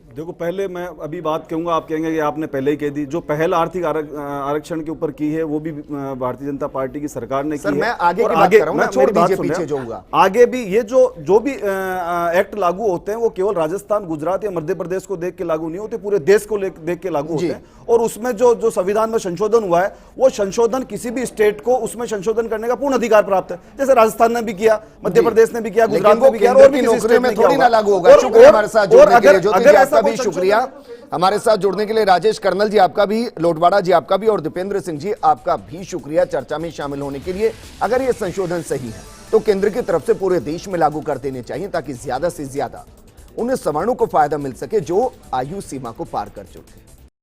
Speaker 5: देखो, पहले मैं अभी बात कहूंगा, आप कहेंगे कि आपने पहले ही कह दी। जो पहल आर्थिक आरक्षण के ऊपर की है वो भी भारतीय जनता पार्टी की सरकार ने की है।
Speaker 1: मैं आगे की बात कर रहा हूं, मैं छोड़ दीजिए, पीछे जाऊंगा।
Speaker 5: आगे भी ये जो भी एक्ट लागू होते हैं वो केवल राजस्थान, गुजरात या मध्य प्रदेश को देख के लागू नहीं होते, पूरे देश को देख के लागू होते हैं। और उसमें जो संविधान में संशोधन हुआ है वो संशोधन किसी भी स्टेट को उसमें संशोधन करने का पूर्ण अधिकार प्राप्त है। जैसे राजस्थान ने भी किया, मध्य प्रदेश ने भी किया, गुजरात ने भी किया, और भी
Speaker 1: नौकरी में थोड़ी ना लागू होगा। शुक्रिया हमारे साथ जुड़ने के लिए, ज्योति आपका भी शुक्रिया हमारे साथ जुड़ने के लिए। राजेश कर्नल जी आपका भी, लोटवाड़ा जी आपका भी, और दीपेंद्र सिंह जी आपका भी शुक्रिया चर्चा में शामिल होने के लिए। अगर ये संशोधन सही है तो केंद्र की तरफ से पूरे देश में लागू कर देने चाहिए ताकि ज्यादा से ज्यादा उन सवर्णों को फायदा मिल सके जो आयु सीमा को पार कर चुके हैं।